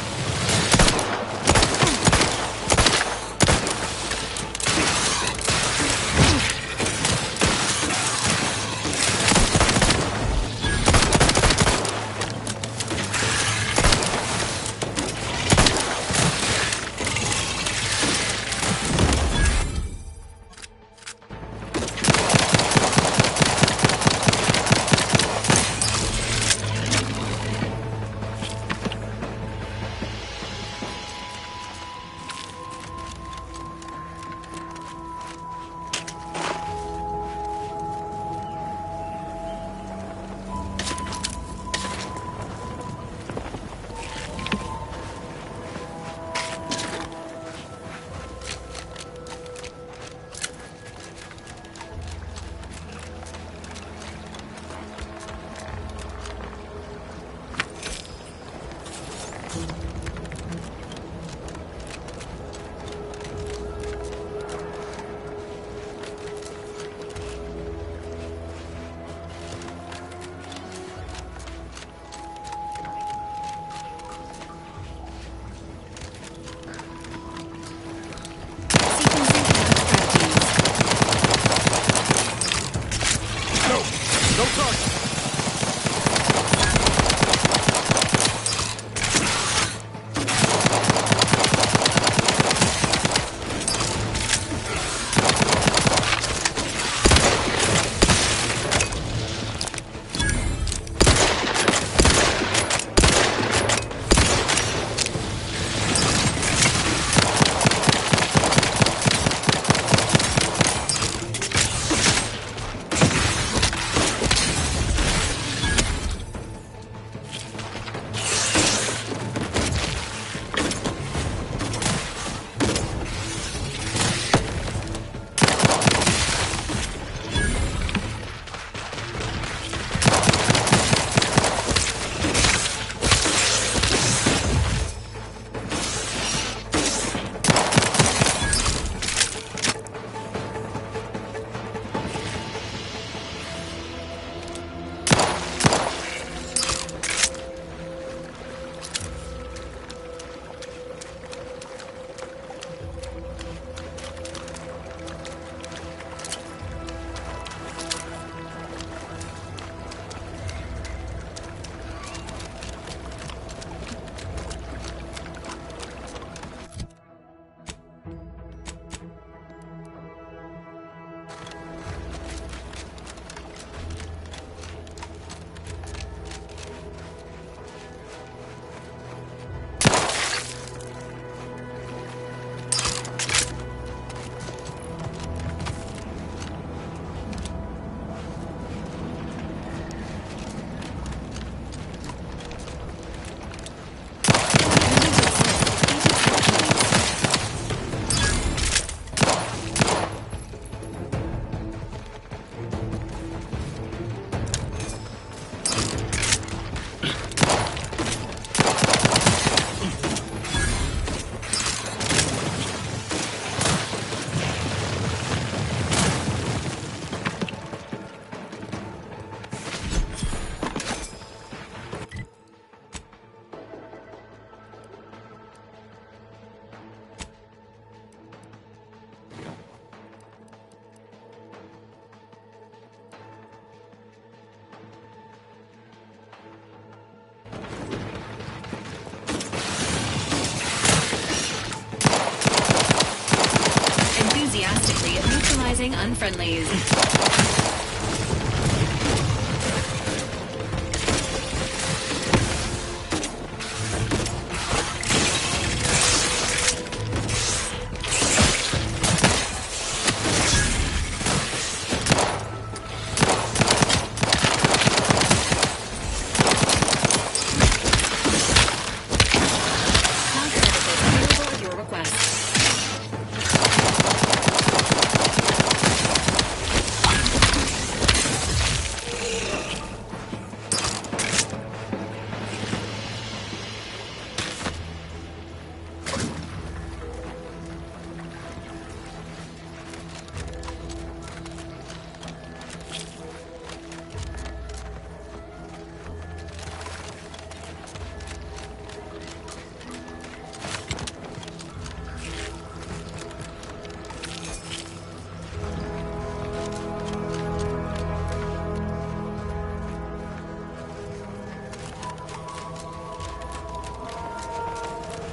Detecting unfriendlies.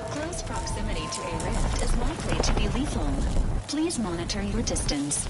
Close proximity to a rift is likely to be lethal. Please monitor your distance.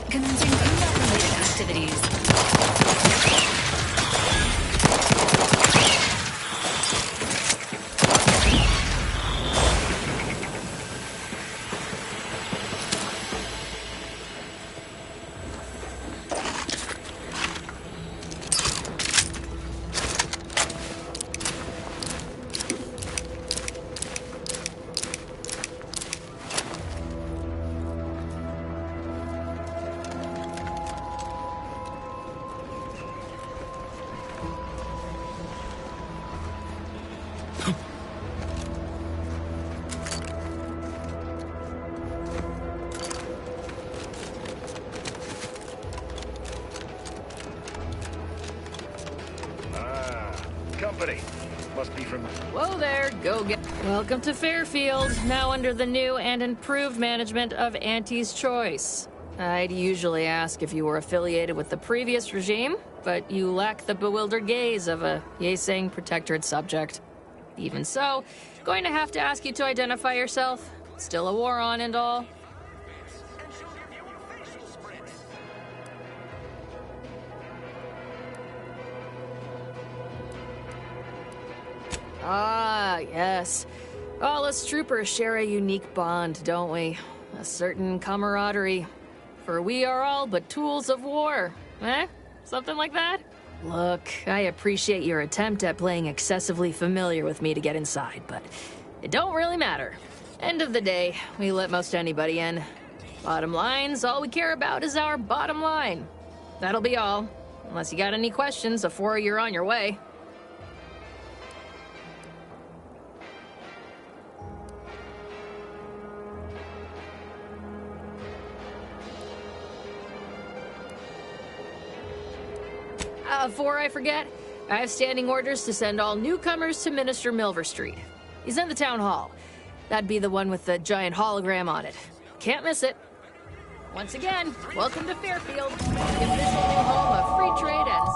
Commencing combat-related activities. Company. Must be from... Whoa there, go get... Welcome to Fairfield, now under the new and improved management of Auntie's Choice. I'd usually ask if you were affiliated with the previous regime, but you lack the bewildered gaze of a yay-saying protectorate subject. Even so, going to have to ask you to identify yourself. Still a war on and all. Ah, yes. All us troopers share a unique bond, don't we? A certain camaraderie. For we are all but tools of war. Eh? Something like that? Look, I appreciate your attempt at playing excessively familiar with me to get inside, but it don't really matter. End of the day, we let most anybody in. Bottom line's all we care about is our bottom line. That'll be all. Unless you got any questions before you're on your way. Before I forget, I have standing orders to send all newcomers to Minister Milver Street. He's in the town hall. That'd be the one with the giant hologram on it. Can't miss it. Once again, welcome to Fairfield, the official new home of free trade and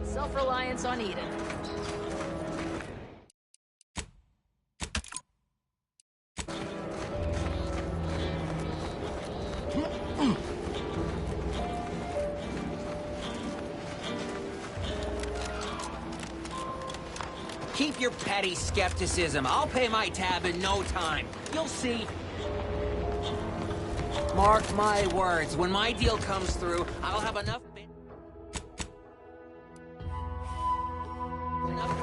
self-reliance on Eden. Keep your petty skepticism. I'll pay my tab in no time. You'll see. Mark my words, when my deal comes through, I'll have enough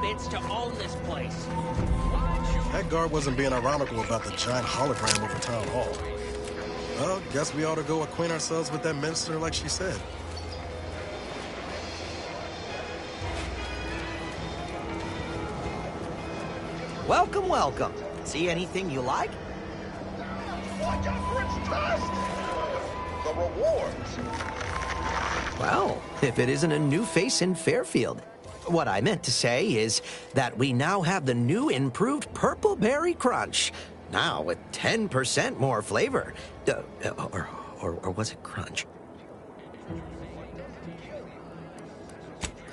bits to own this place. That guard wasn't being ironical about the giant hologram over town hall. Well, guess we ought to go acquaint ourselves with that minister like she said. Welcome, welcome. See anything you like? Watch out for its dust! The rewards! Well, if it isn't a new face in Fairfield. What I meant to say is that we now have the new improved Purple Berry Crunch. Now with 10% more flavor. Or was it Crunch?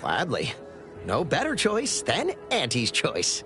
Gladly. No better choice than Auntie's choice.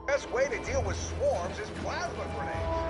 Best way to deal with swarms is plasma grenades.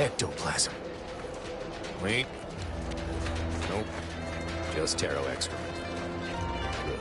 Ectoplasm. Wait. Nope. Just taro excrement. Good.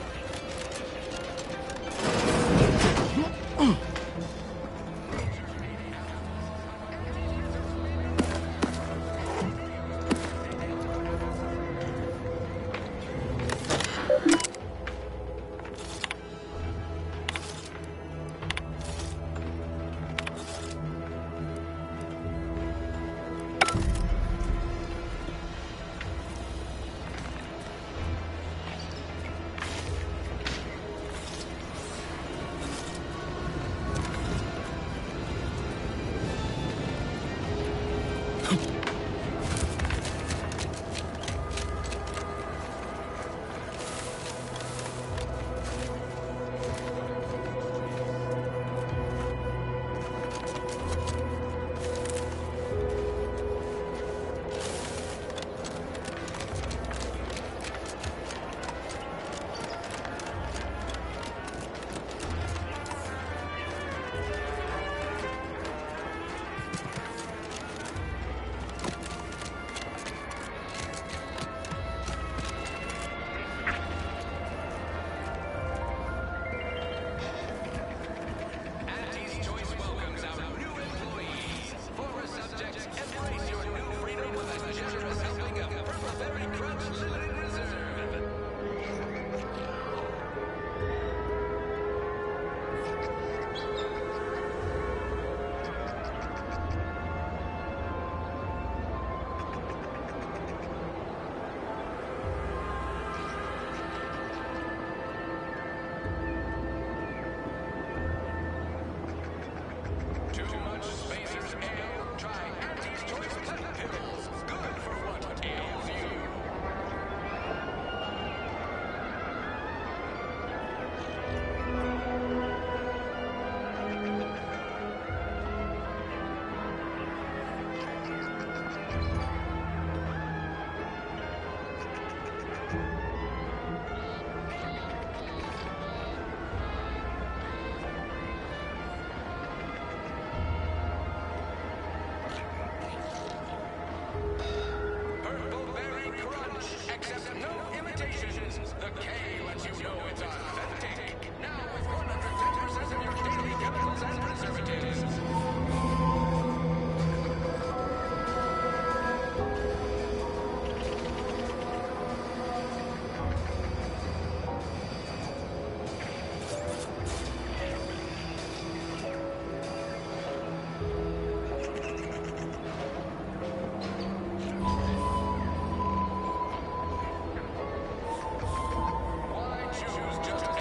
Why choose just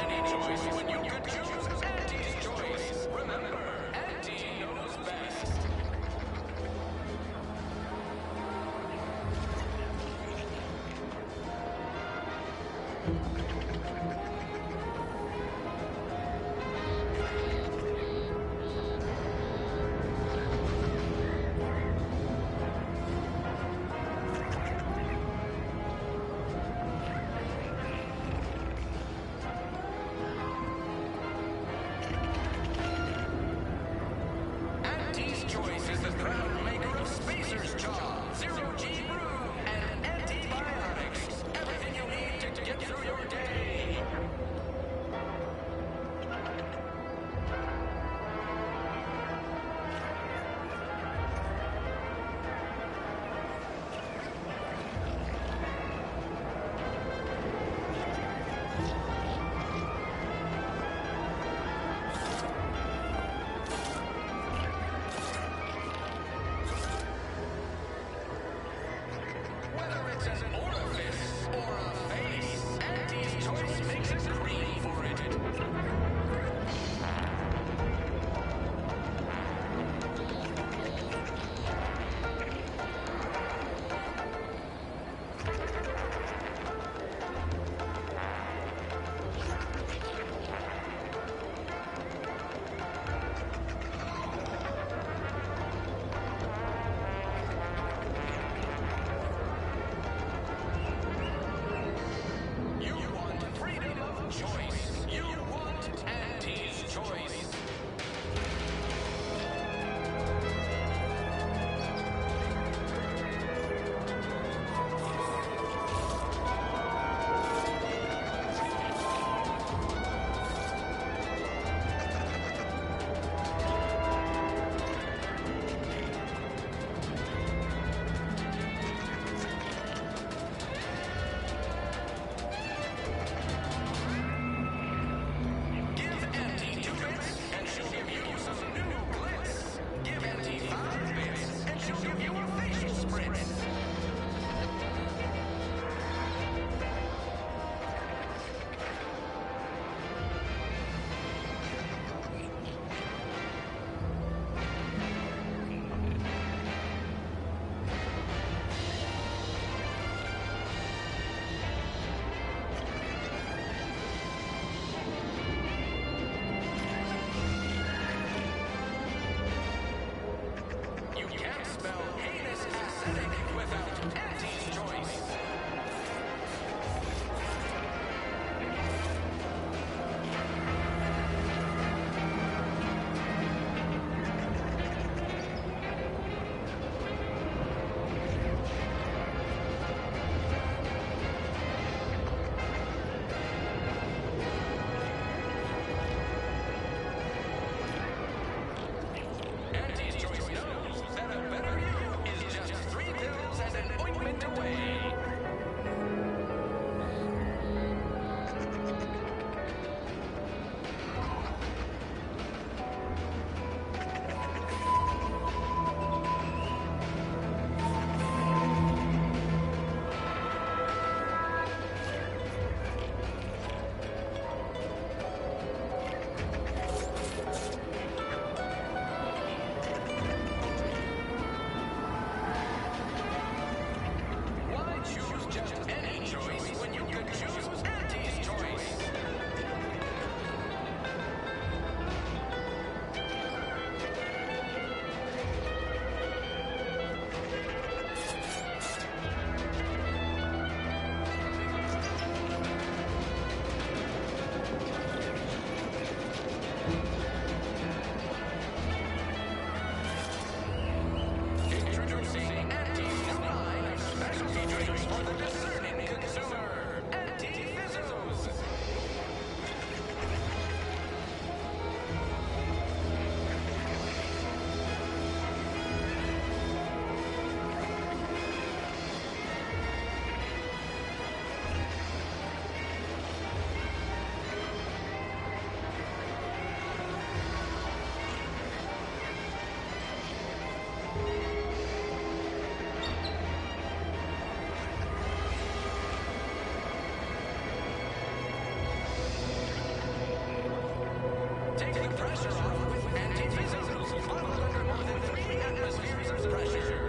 pressure off with anti-physics, bottled under more than 3 atmospheres of pressure.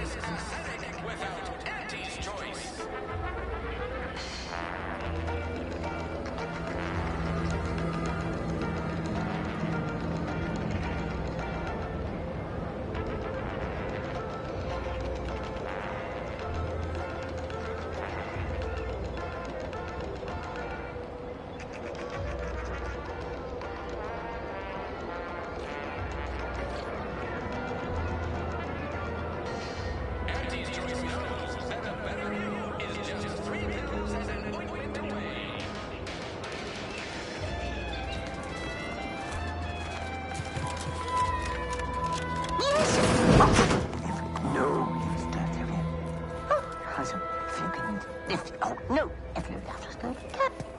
risks setting without Auntie's choice.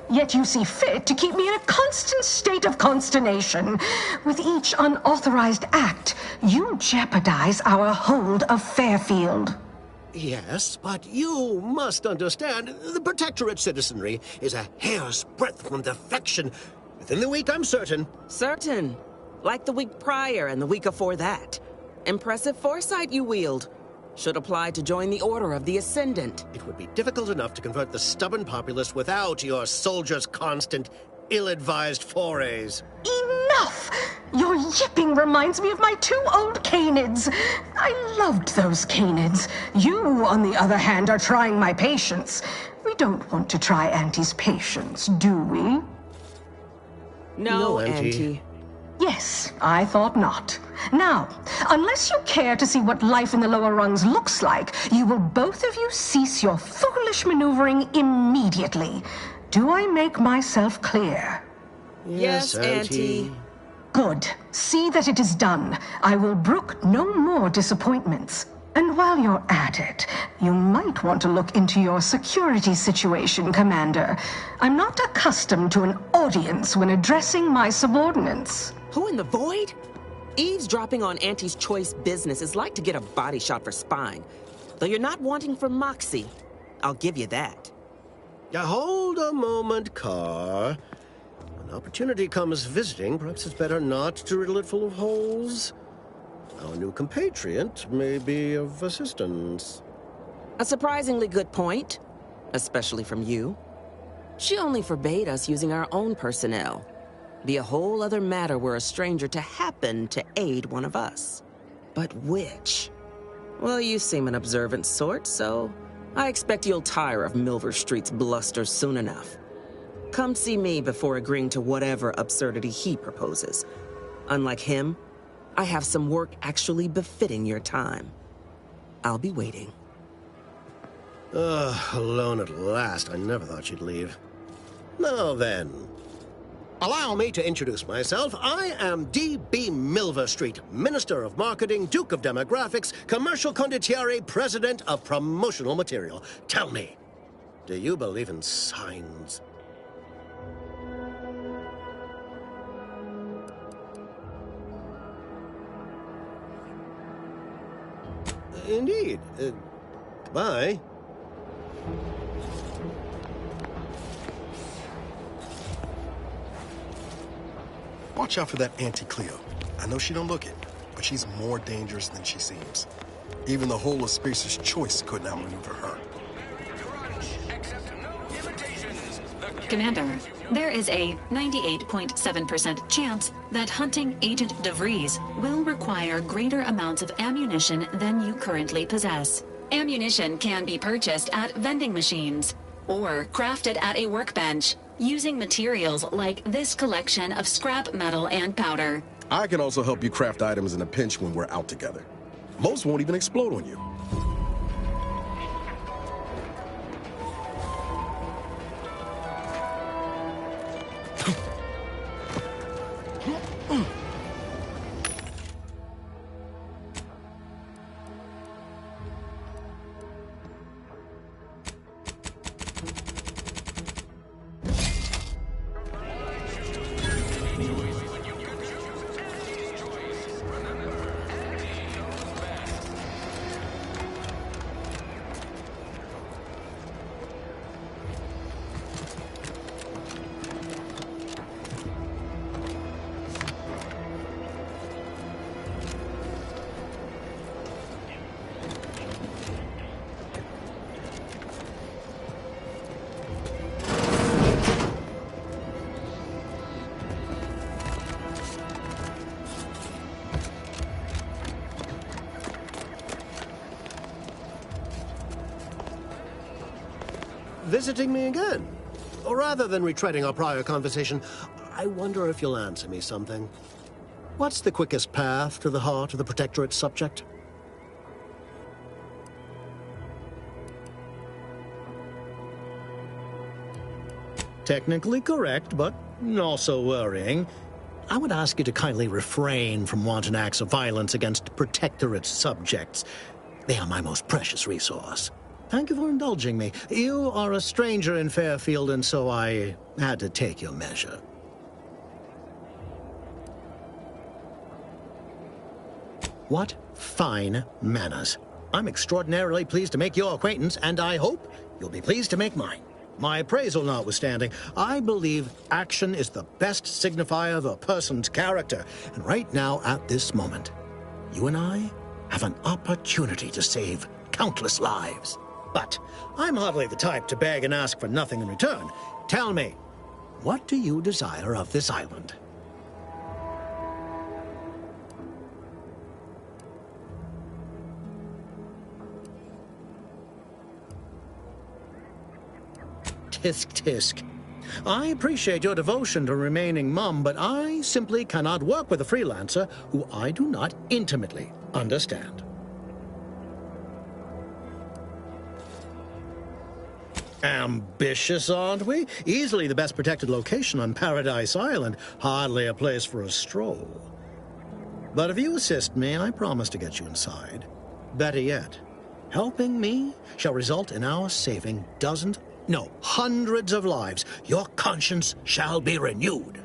Yet you see fit to keep me in a constant state of consternation. With each unauthorized act, you jeopardize our hold of Fairfield. Yes, but you must understand, the Protectorate citizenry is a hair's breadth from defection. Within the week, I'm certain. Certain? Like the week prior and the week before that. Impressive foresight you wield. Should apply to join the Order of the Ascendant. It would be difficult enough to convert the stubborn populace without your soldiers' constant, ill-advised forays. Enough! Your yipping reminds me of my 2 old canids. I loved those canids. You, on the other hand, are trying my patience. We don't want to try Auntie's patience, do we? No, Auntie. Yes, I thought not. Now, unless you care to see what life in the lower rungs looks like, you will both of you cease your foolish maneuvering immediately. Do I make myself clear? Yes, Auntie. Good. See that it is done. I will brook no more disappointments. And while you're at it, you might want to look into your security situation, Commander. I'm not accustomed to an audience when addressing my subordinates. Who in the void? Eavesdropping on Auntie's choice business is like to get a body shot for spying. Though you're not wanting for moxie. I'll give you that. Hold a moment, Carr. When opportunity comes visiting, perhaps it's better not to riddle it full of holes. Our new compatriot may be of assistance. A surprisingly good point, especially from you. She only forbade us using our own personnel. Be a whole other matter were a stranger to happen to aid one of us. But which? Well, you seem an observant sort, so I expect you'll tire of Milver Street's bluster soon enough. Come see me before agreeing to whatever absurdity he proposes. Unlike him, I have some work actually befitting your time. I'll be waiting. Alone at last. I never thought she'd leave. Now then, allow me to introduce myself. I am D.B. Milver Street, Minister of Marketing, Duke of Demographics, Commercial Condottiere, President of Promotional Material. Tell me, do you believe in signs? Indeed. Goodbye. Watch out for that Auntie Cleo. I know she don't look it, but she's more dangerous than she seems. Even the whole of Spacer's Choice couldn't outmaneuver her. Commander, there is a 98.7% chance that hunting Agent DeVries will require greater amounts of ammunition than you currently possess. Ammunition can be purchased at vending machines or crafted at a workbench using materials like this collection of scrap metal and powder. I can also help you craft items in a pinch when we're out together. Most won't even explode on you. visiting me again. Rather than retreading our prior conversation, I wonder if you'll answer me something. What's the quickest path to the heart of the Protectorate's subject? Technically correct, but also worrying. I would ask you to kindly refrain from wanton acts of violence against Protectorate subjects. They are my most precious resource. Thank you for indulging me. You are a stranger in Fairfield, and so I had to take your measure. What fine manners. I'm extraordinarily pleased to make your acquaintance, and I hope you'll be pleased to make mine. My appraisal notwithstanding, I believe action is the best signifier of a person's character. And right now, at this moment, you and I have an opportunity to save countless lives. But I'm hardly the type to beg and ask for nothing in return. Tell me, what do you desire of this island? Tisk, tisk. I appreciate your devotion to remaining mum, but I simply cannot work with a freelancer who I do not intimately understand. Ambitious, aren't we? Easily the best protected location on Paradise Island. Hardly a place for a stroll. But if you assist me, I promise to get you inside. Better yet, helping me shall result in our saving dozens, no, hundreds of lives. Your conscience shall be renewed.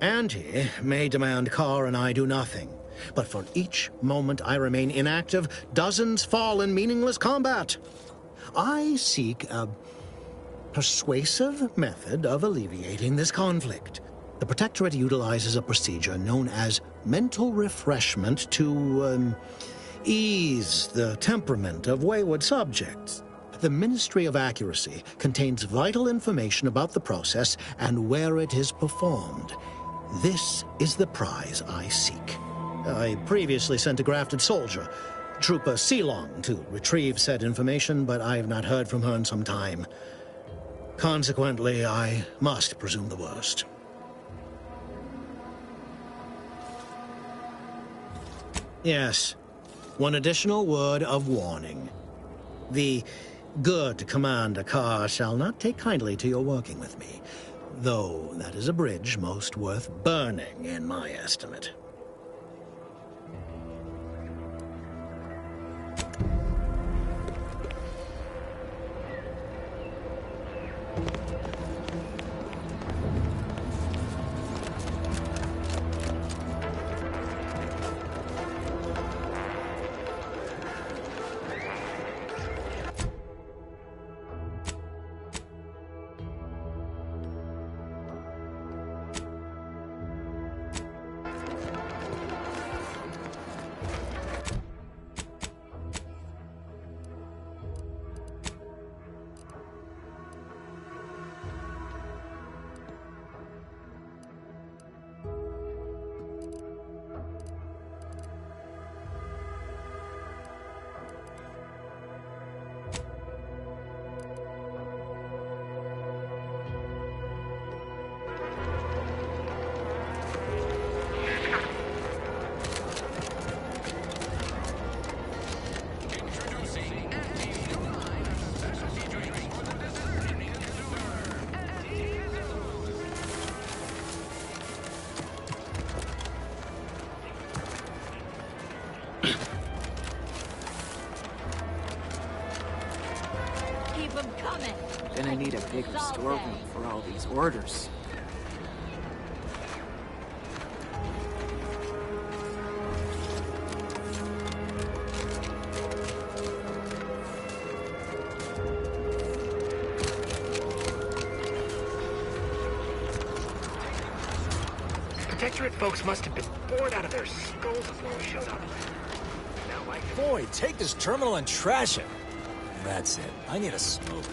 Auntie may demand car and I do nothing. But for each moment I remain inactive, dozens fall in meaningless combat. I seek a persuasive method of alleviating this conflict. The Protectorate utilizes a procedure known as mental refreshment to ease the temperament of wayward subjects. The Ministry of Accuracy contains vital information about the process and where it is performed. This is the prize I seek. I previously sent a grafted soldier, Trooper Ceylon, to retrieve said information, but I have not heard from her in some time. Consequently, I must presume the worst. Yes, one additional word of warning. The good Commander Carr shall not take kindly to your working with me, though that is a bridge most worth burning in my estimate. Gonna need a bigger storeroom for all these orders. Protectorate folks must have been bored out of their skulls when we showed up. Now, Like, boy, take this terminal and trash it. That's it. I need a smoke.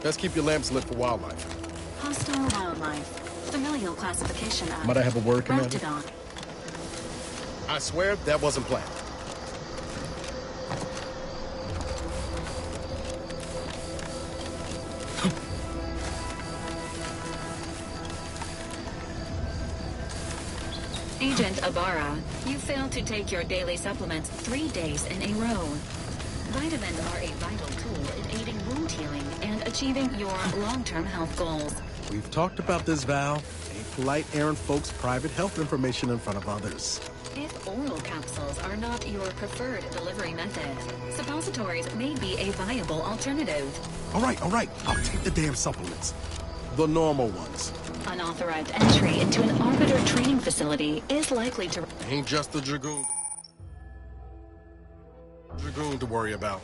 Best keep your lamps lit for wildlife. Hostile wildlife. Familial classification of Might I have a word, Commander? Raptidon. I swear that wasn't planned. Agent Ibarra, you failed to take your daily supplements 3 days in a row. Vitamins are a vital tool in aiding wound healing and achieving your long-term health goals. We've talked about this, Val. Ain't polite airing folks' private health information in front of others. If oral capsules are not your preferred delivery method, suppositories may be a viable alternative. All right. I'll take the damn supplements. The normal ones. Unauthorized entry into an Arbiter training facility is likely to... Ain't just the Dragoon to worry about.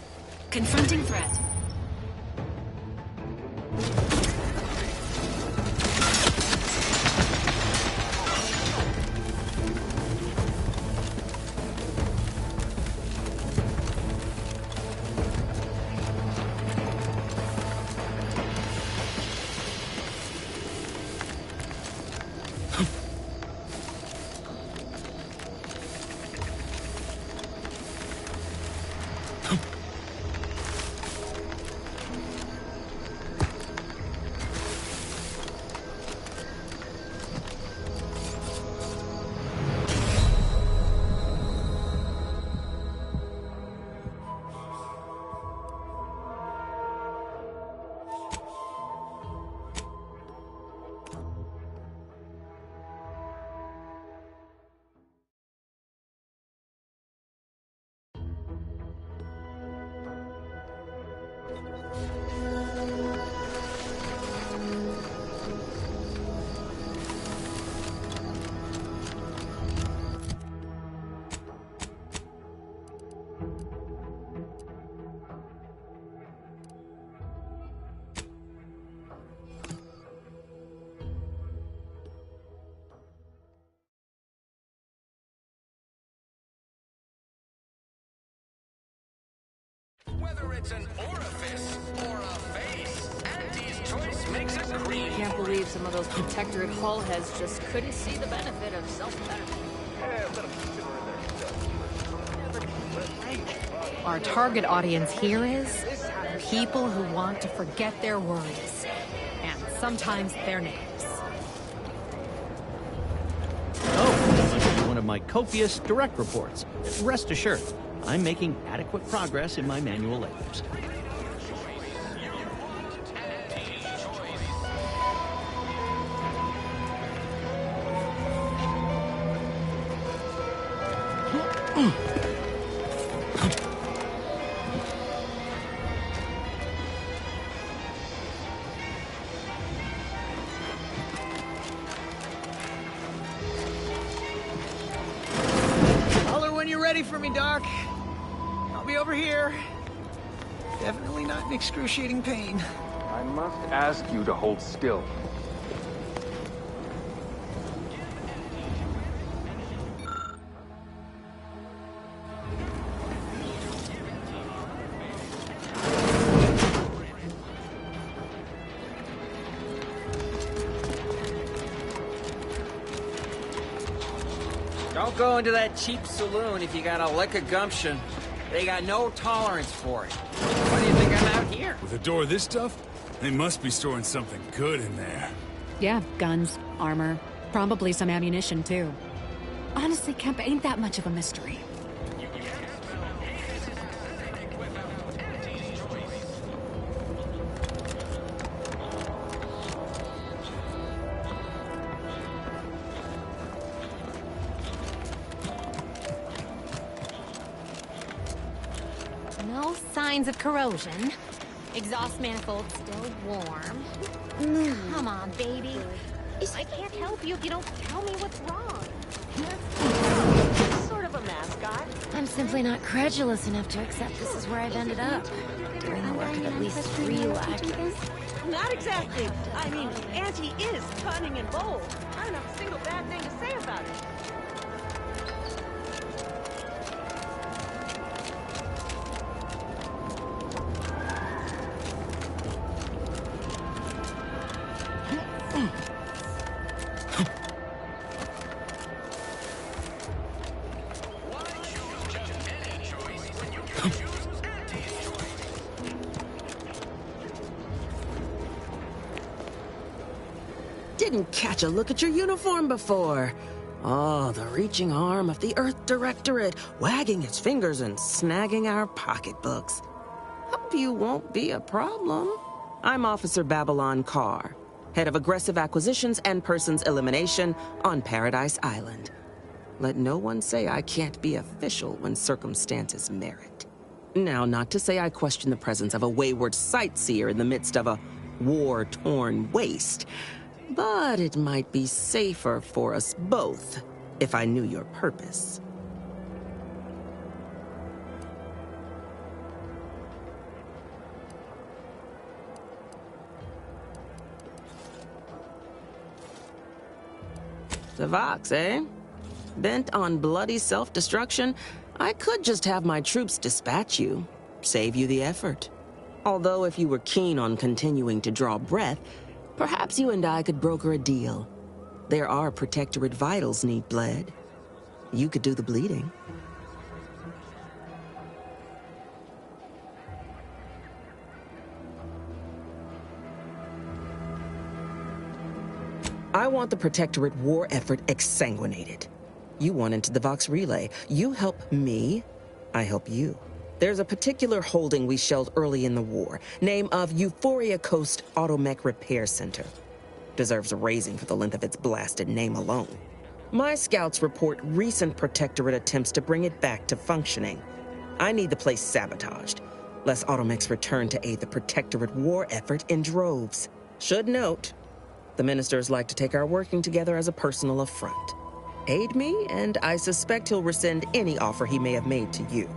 Confronting threat. Whether it's an orifice or a face, Auntie's choice makes a cream. Can't believe some of those protectorate hull heads just couldn't see the benefit of self-betterment. Our target audience here is people who want to forget their worries, and sometimes their names. Oh, this is one of my copious direct reports. Rest assured, I'm making adequate progress in my manual labors. ready for me, Doc. I'll be over here. Definitely not in excruciating pain. I must ask you to hold still. Don't go into that cheap saloon if you got a lick of gumption. They got no tolerance for it. Why do you think I'm out here? With a door this tough? They must be storing something good in there. Yeah, guns, armor, probably some ammunition too. Honestly, Kemp ain't that much of a mystery. No signs of corrosion. Exhaust manifold still warm. Come on, baby. I can't help you if you don't tell me what's wrong. Sort of a mascot. I'm simply not credulous enough to accept this is where I've ended up. Doing the work of at least 3 lackeys. Not exactly. I mean, Auntie is cunning and bold. I don't have a single bad thing to say about it. Didn't catch a look at your uniform before. Oh, the reaching arm of the Earth Directorate, wagging its fingers and snagging our pocketbooks. Hope you won't be a problem. I'm Officer Babylon Carr, head of aggressive acquisitions and persons elimination on Paradise Island. Let no one say I can't be official when circumstances merit. Now, not to say I question the presence of a wayward sightseer in the midst of a war-torn waste, but it might be safer for us both if I knew your purpose. The Vox, eh? Bent on bloody self-destruction, I could just have my troops dispatch you, save you the effort. Although if you were keen on continuing to draw breath, perhaps you and I could broker a deal. There are Protectorate vitals need bled. You could do the bleeding. I want the Protectorate war effort exsanguinated. You want into the Vox Relay. You help me, I help you. There's a particular holding we shelled early in the war, name of Euphoria Coast Automech Repair Center. Deserves a raising for the length of its blasted name alone. My scouts report recent Protectorate attempts to bring it back to functioning. I need the place sabotaged, lest Automechs return to aid the Protectorate war effort in droves. Should note, the ministers like to take our working together as a personal affront. Aid me, and I suspect he'll rescind any offer he may have made to you.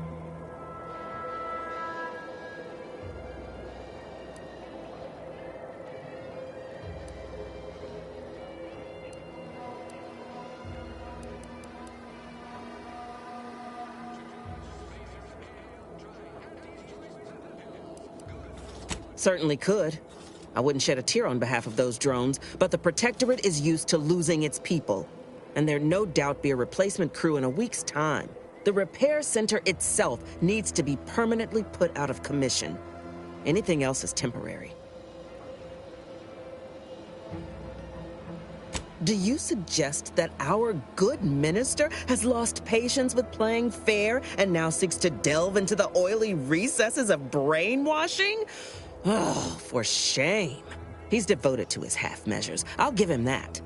Certainly could. I wouldn't shed a tear on behalf of those drones, but the Protectorate is used to losing its people. And there'd no doubt be a replacement crew in a week's time. The repair center itself needs to be permanently put out of commission. Anything else is temporary. Do you suggest that our good minister has lost patience with playing fair and now seeks to delve into the oily recesses of brainwashing? Oh, for shame. He's devoted to his half measures. I'll give him that.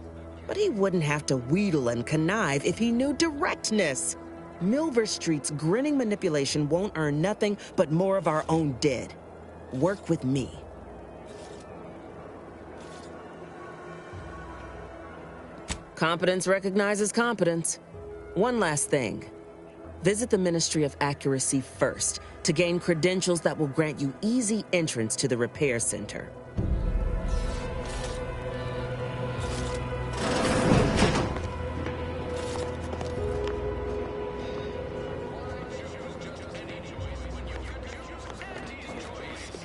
But he wouldn't have to wheedle and connive if he knew directness. Milver Street's grinning manipulation won't earn nothing but more of our own dead. Work with me. Competence recognizes competence. One last thing. Visit the Ministry of Accuracy first to gain credentials that will grant you easy entrance to the repair center.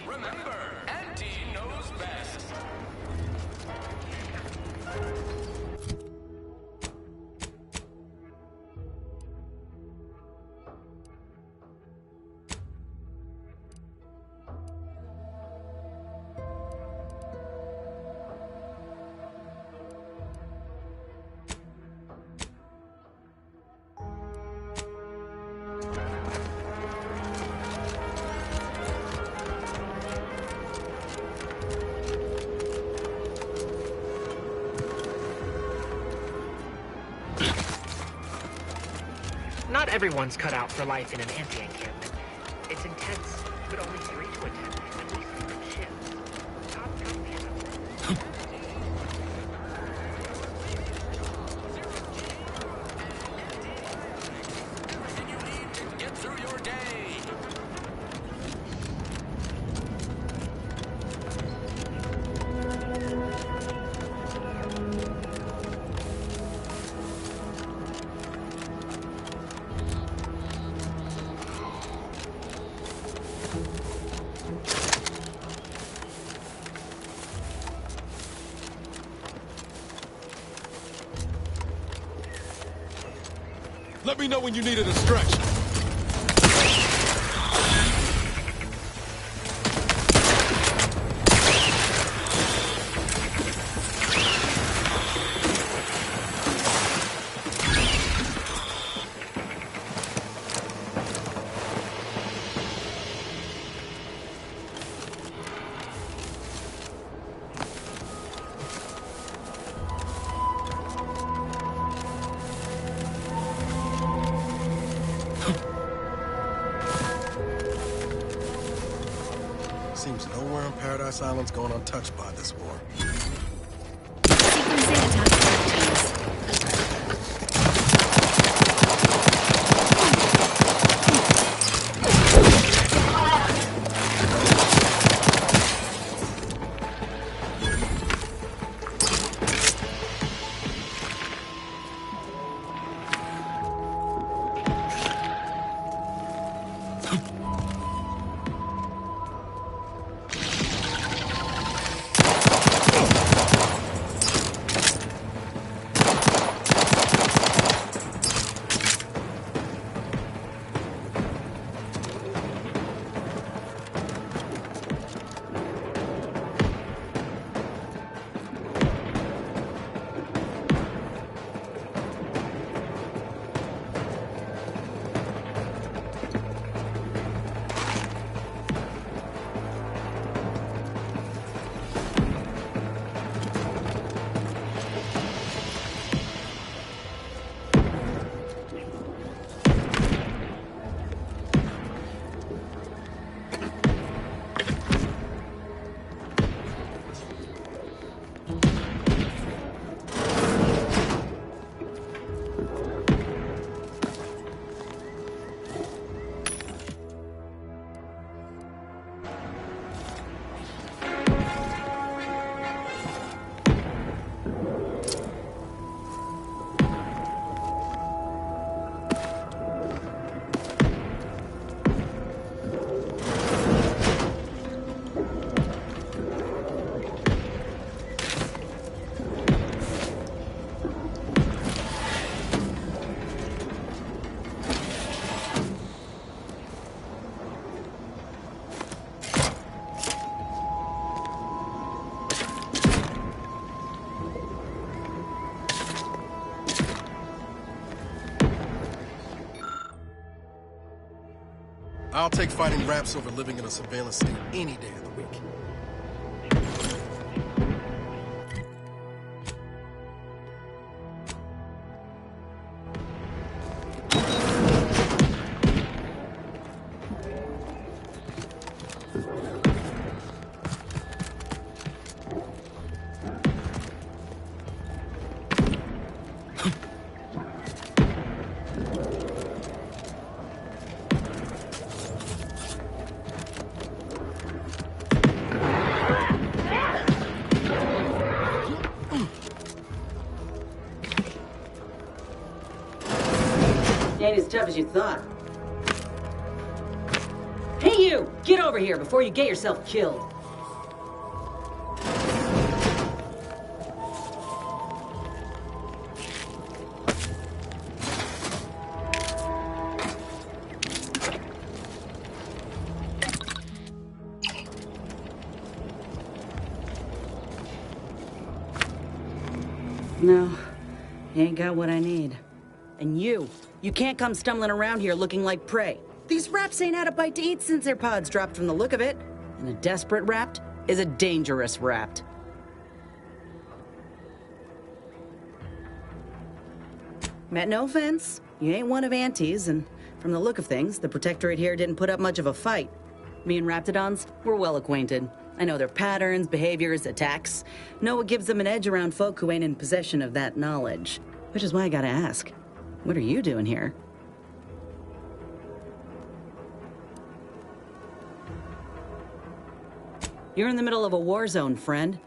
Remember, Auntie knows best. Not everyone's cut out for life in an anti-encampment. It's intense, but only 3 to attend, at least from shifts. Top company is Everything you need to get through your day. Let me know when you need a distraction. Seems nowhere on Paradise Island's gone untouched by this war. Sequencing attack strategies. I'll take fighting raps over living in a surveillance state any day of the week. Ain't as tough as you thought. Hey you! Get over here before you get yourself killed. No, you ain't got what I need. And you can't come stumbling around here looking like prey. These raps ain't had a bite to eat since their pods dropped from the look of it. And a desperate rapt is a dangerous rapt. Meant no offense, you ain't one of Auntie's, and from the look of things, the Protectorate here didn't put up much of a fight. Me and Raptidons, we're well acquainted. I know their patterns, behaviors, attacks. Know what gives them an edge around folk who ain't in possession of that knowledge. Which is why I gotta ask, what are you doing here? You're in the middle of a war zone, friend.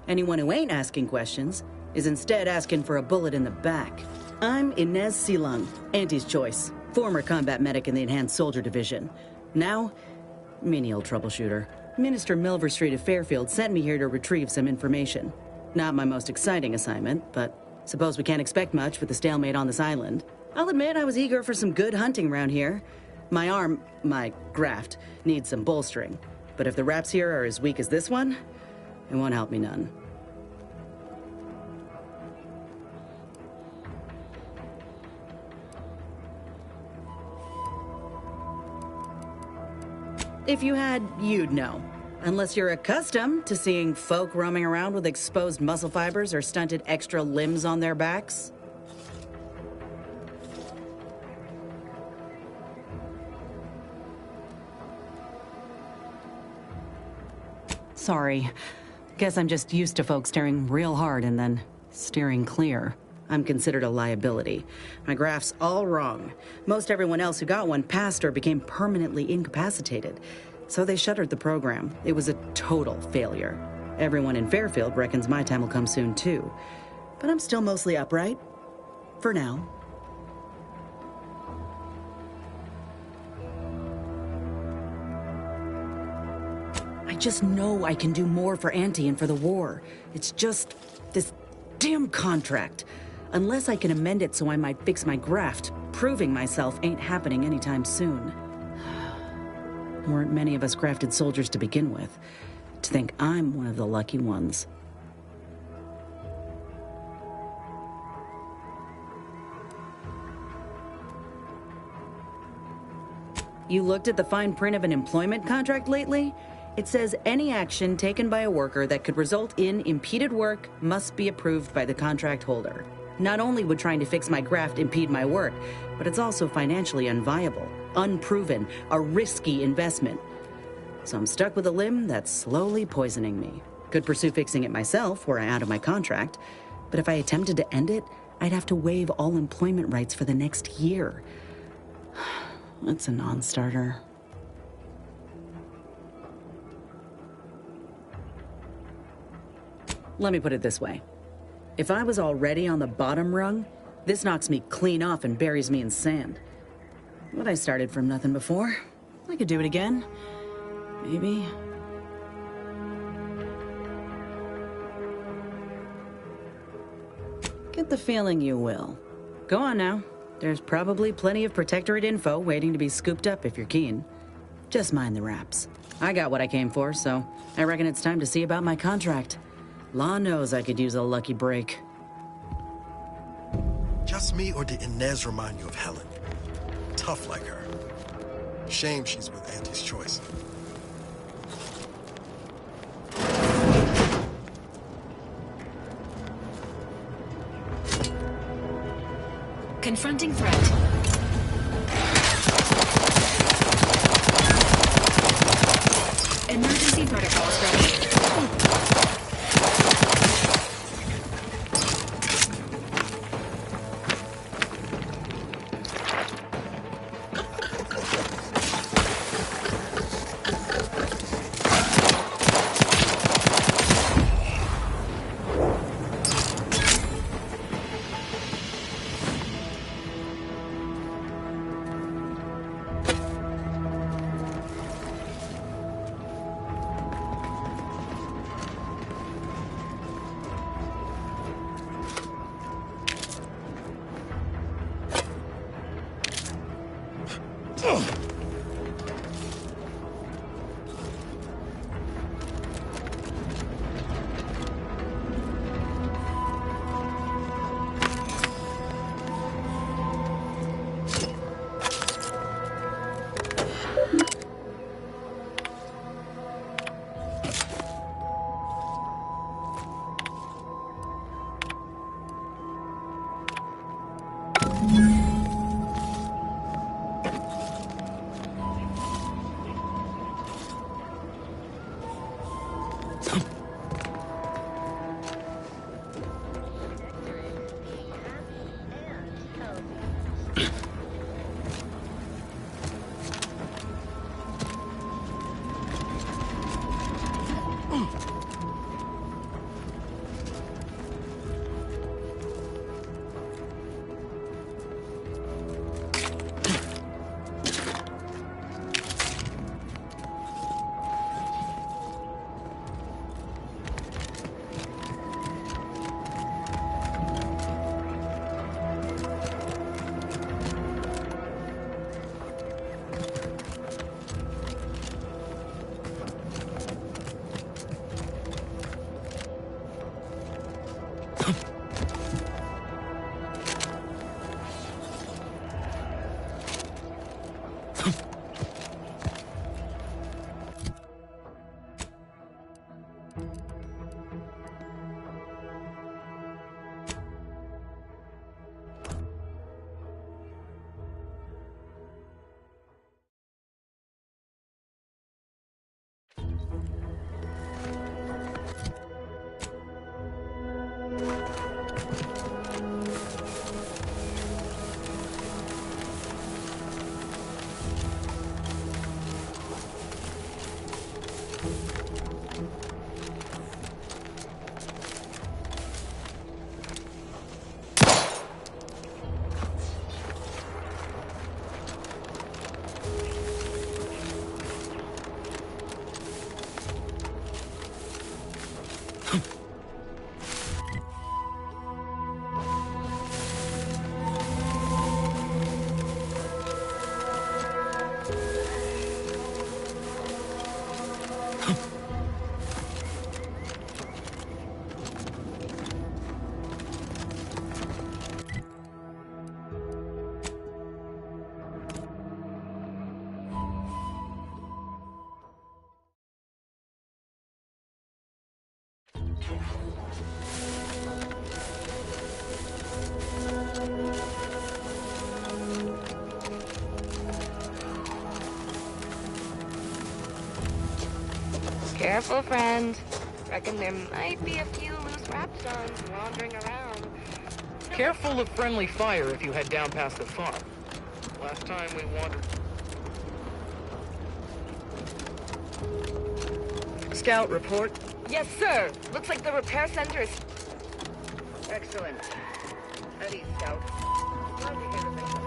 Anyone who ain't asking questions is instead asking for a bullet in the back. I'm Inez Silung, Auntie's choice, former combat medic in the Enhanced Soldier Division. Now, menial troubleshooter. Minister Milverstreet of Fairfield sent me here to retrieve some information. Not my most exciting assignment, but suppose we can't expect much with the stalemate on this island. I'll admit I was eager for some good hunting around here. My graft, needs some bolstering. But if the raps here are as weak as this one, it won't help me none. If you had, you'd know. Unless you're accustomed to seeing folk roaming around with exposed muscle fibers or stunted extra limbs on their backs. Sorry. Guess I'm just used to folks staring real hard and then steering clear. I'm considered a liability. My graph's all wrong. Most everyone else who got one passed or became permanently incapacitated. So they shuttered the program. It was a total failure. Everyone in Fairfield reckons my time will come soon too. But I'm still mostly upright. For now. I just know I can do more for Auntie and for the war. It's just this damn contract. Unless I can amend it so I might fix my graft, proving myself ain't happening anytime soon. Weren't many of us grafted soldiers to begin with. To think I'm one of the lucky ones. You looked at the fine print of an employment contract lately? It says any action taken by a worker that could result in impeded work must be approved by the contract holder. Not only would trying to fix my graft impede my work, but it's also financially unviable, unproven, a risky investment. So I'm stuck with a limb that's slowly poisoning me. Could pursue fixing it myself were I out of my contract, but if I attempted to end it, I'd have to waive all employment rights for the next year. That's a non-starter. Let me put it this way. If I was already on the bottom rung, this knocks me clean off and buries me in sand. But I started from nothing before. I could do it again. Maybe. Get the feeling you will. Go on now. There's probably plenty of Protectorate info waiting to be scooped up if you're keen. Just mind the raps. I got what I came for, so I reckon it's time to see about my contract. Law knows I could use a lucky break. Just me, or did Inez remind you of Helen? Tough like her. Shame she's with Auntie's choice. Confronting threat. Emergency protocols ready. Careful, friend. Reckon there might be a few loose rapstones wandering around. Careful of friendly fire if you head down past the farm. Last time we wandered... Scout, report. Yes, sir. Looks like the repair center is... Excellent. At ease, Scout. Glad to hear the thing.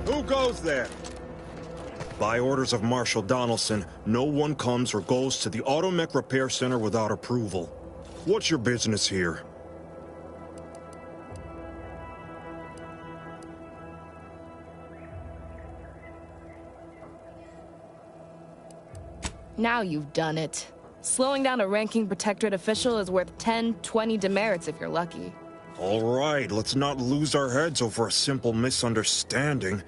Who goes there? By orders of Marshal Donaldson, no one comes or goes to the Automech Repair Center without approval. What's your business here? Now you've done it. Slowing down a ranking protectorate official is worth 10, 20 demerits if you're lucky. All right, let's not lose our heads over a simple misunderstanding.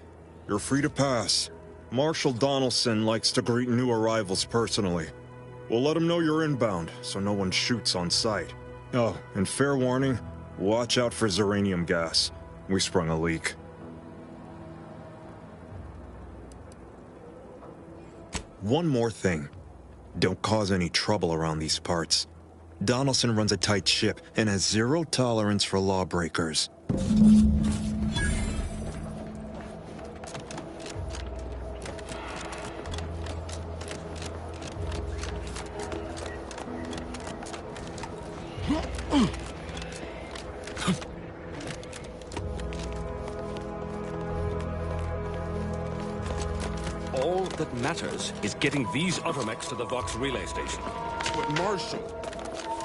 You're free to pass. Marshal Donaldson likes to greet new arrivals personally. We'll let him know you're inbound, so no one shoots on sight. Oh, and fair warning, watch out for Zeranium gas. We sprung a leak. One more thing. Don't cause any trouble around these parts. Donaldson runs a tight ship and has zero tolerance for lawbreakers. All that matters is getting these automechs to the Vox relay station. But Marshal,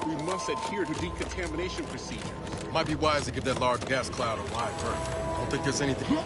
we must adhere to decontamination procedures. Might be wise to give that large gas cloud a wide berth. Don't think there's anything...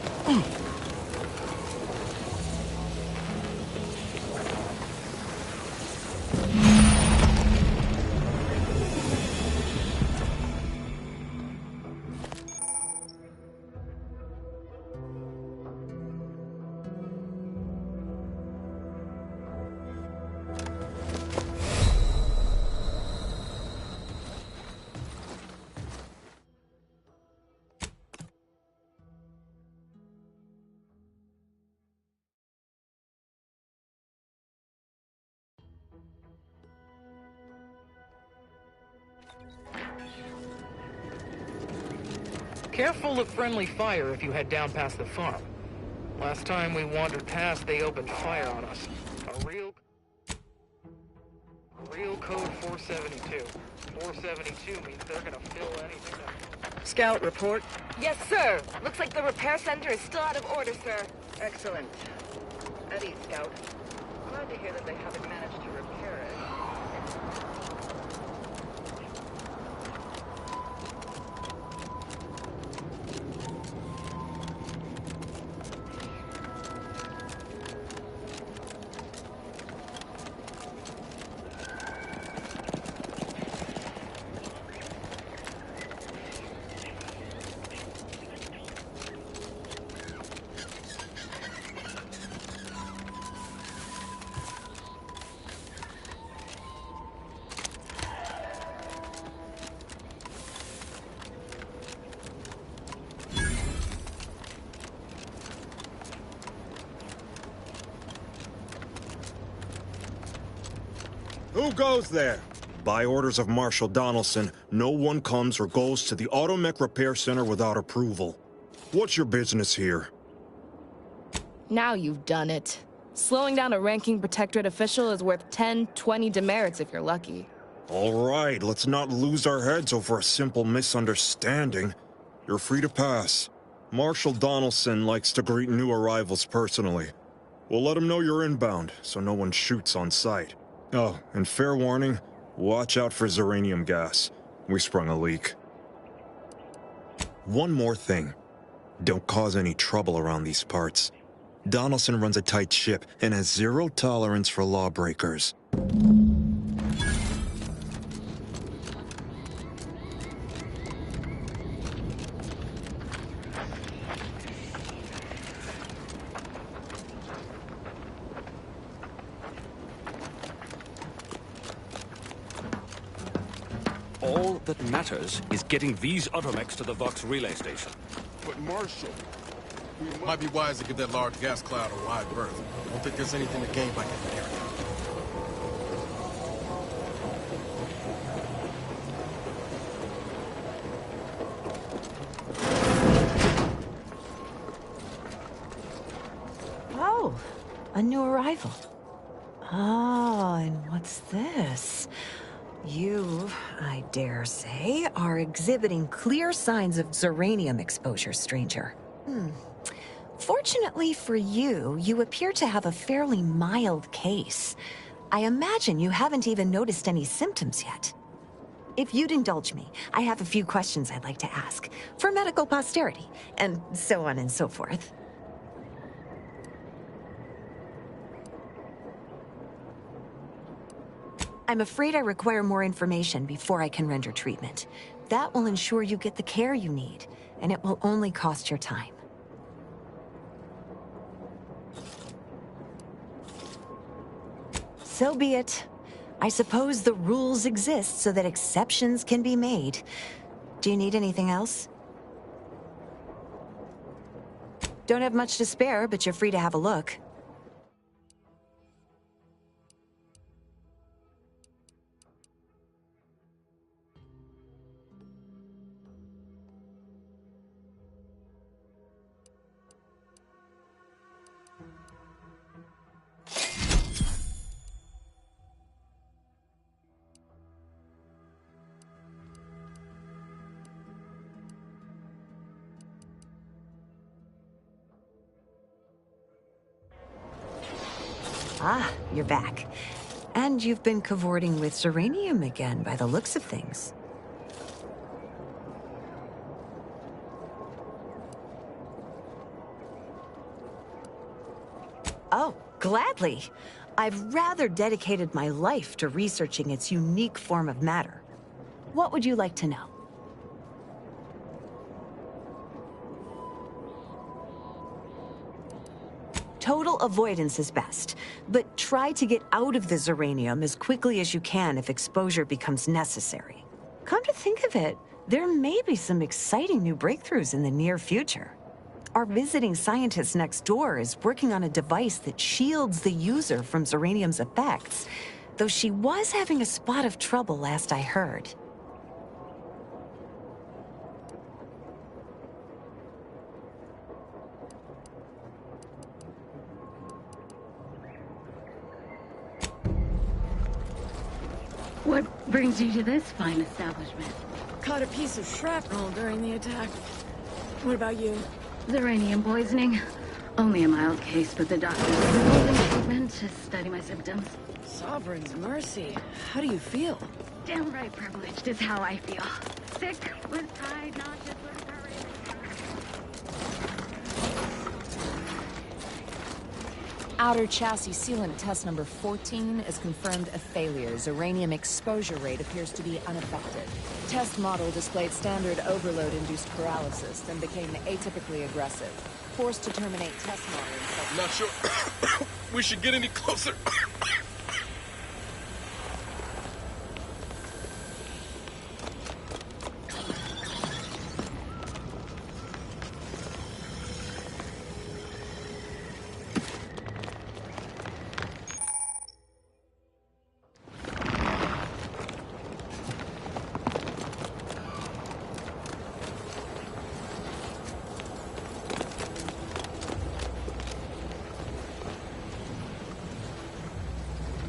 Careful of friendly fire if you head down past the farm. Last time we wandered past, they opened fire on us. A real code 472. 472 means they're gonna fill anything up. Scout, report. Yes, sir. Looks like the repair center is still out of order, sir. Excellent. At ease, Scout. Glad to hear that they haven't managed to repair it. Who goes there? By orders of Marshal Donaldson, no one comes or goes to the Automech Repair Center without approval. What's your business here? Now you've done it. Slowing down a ranking protectorate official is worth 10, 20 demerits if you're lucky. All right, let's not lose our heads over a simple misunderstanding. You're free to pass. Marshal Donaldson likes to greet new arrivals personally. We'll let him know you're inbound, so no one shoots on sight. Oh, and fair warning, watch out for Zeranium gas. We sprung a leak. One more thing. Don't cause any trouble around these parts. Donaldson runs a tight ship and has zero tolerance for lawbreakers. All that matters is getting these automechs to the Vox relay station. But Marshal, we might be wise to give that large gas cloud a wide berth. Don't think there's anything to gain by getting there. Oh, a new arrival. Oh, and what's this? You, I dare say, are exhibiting clear signs of Zeranium exposure, stranger. Fortunately for you, you appear to have a fairly mild case. I imagine you haven't even noticed any symptoms yet. If you'd indulge me, I have a few questions I'd like to ask, for medical posterity, and so on and so forth. I'm afraid I require more information before I can render treatment. that will ensure you get the care you need, and it will only cost your time. So be it. I suppose the rules exist so that exceptions can be made. Do you need anything else? Don't have much to spare, but you're free to have a look. Ah, you're back. And you've been cavorting with Zeranium again, by the looks of things. Oh, gladly. I've rather dedicated my life to researching its unique form of matter. What would you like to know? Total avoidance is best, but try to get out of the Zeranium as quickly as you can if exposure becomes necessary. Come to think of it, there may be some exciting new breakthroughs in the near future. Our visiting scientist next door is working on a device that shields the user from Zeranium's effects, though she was having a spot of trouble last I heard. What brings you to this fine establishment? Caught a piece of shrapnel during the attack. What about you? Uranium poisoning. Only a mild case, but the doctors are holding treatment to study my symptoms. Sovereign's mercy. How do you feel? Downright privileged is how I feel. Sick with pride, not just with courage. Outer chassis sealant test number 14 is confirmed a failure. Zeranium exposure rate appears to be unaffected. Test model displayed standard overload-induced paralysis and became atypically aggressive. Forced to terminate test model. Not sure we should get any closer.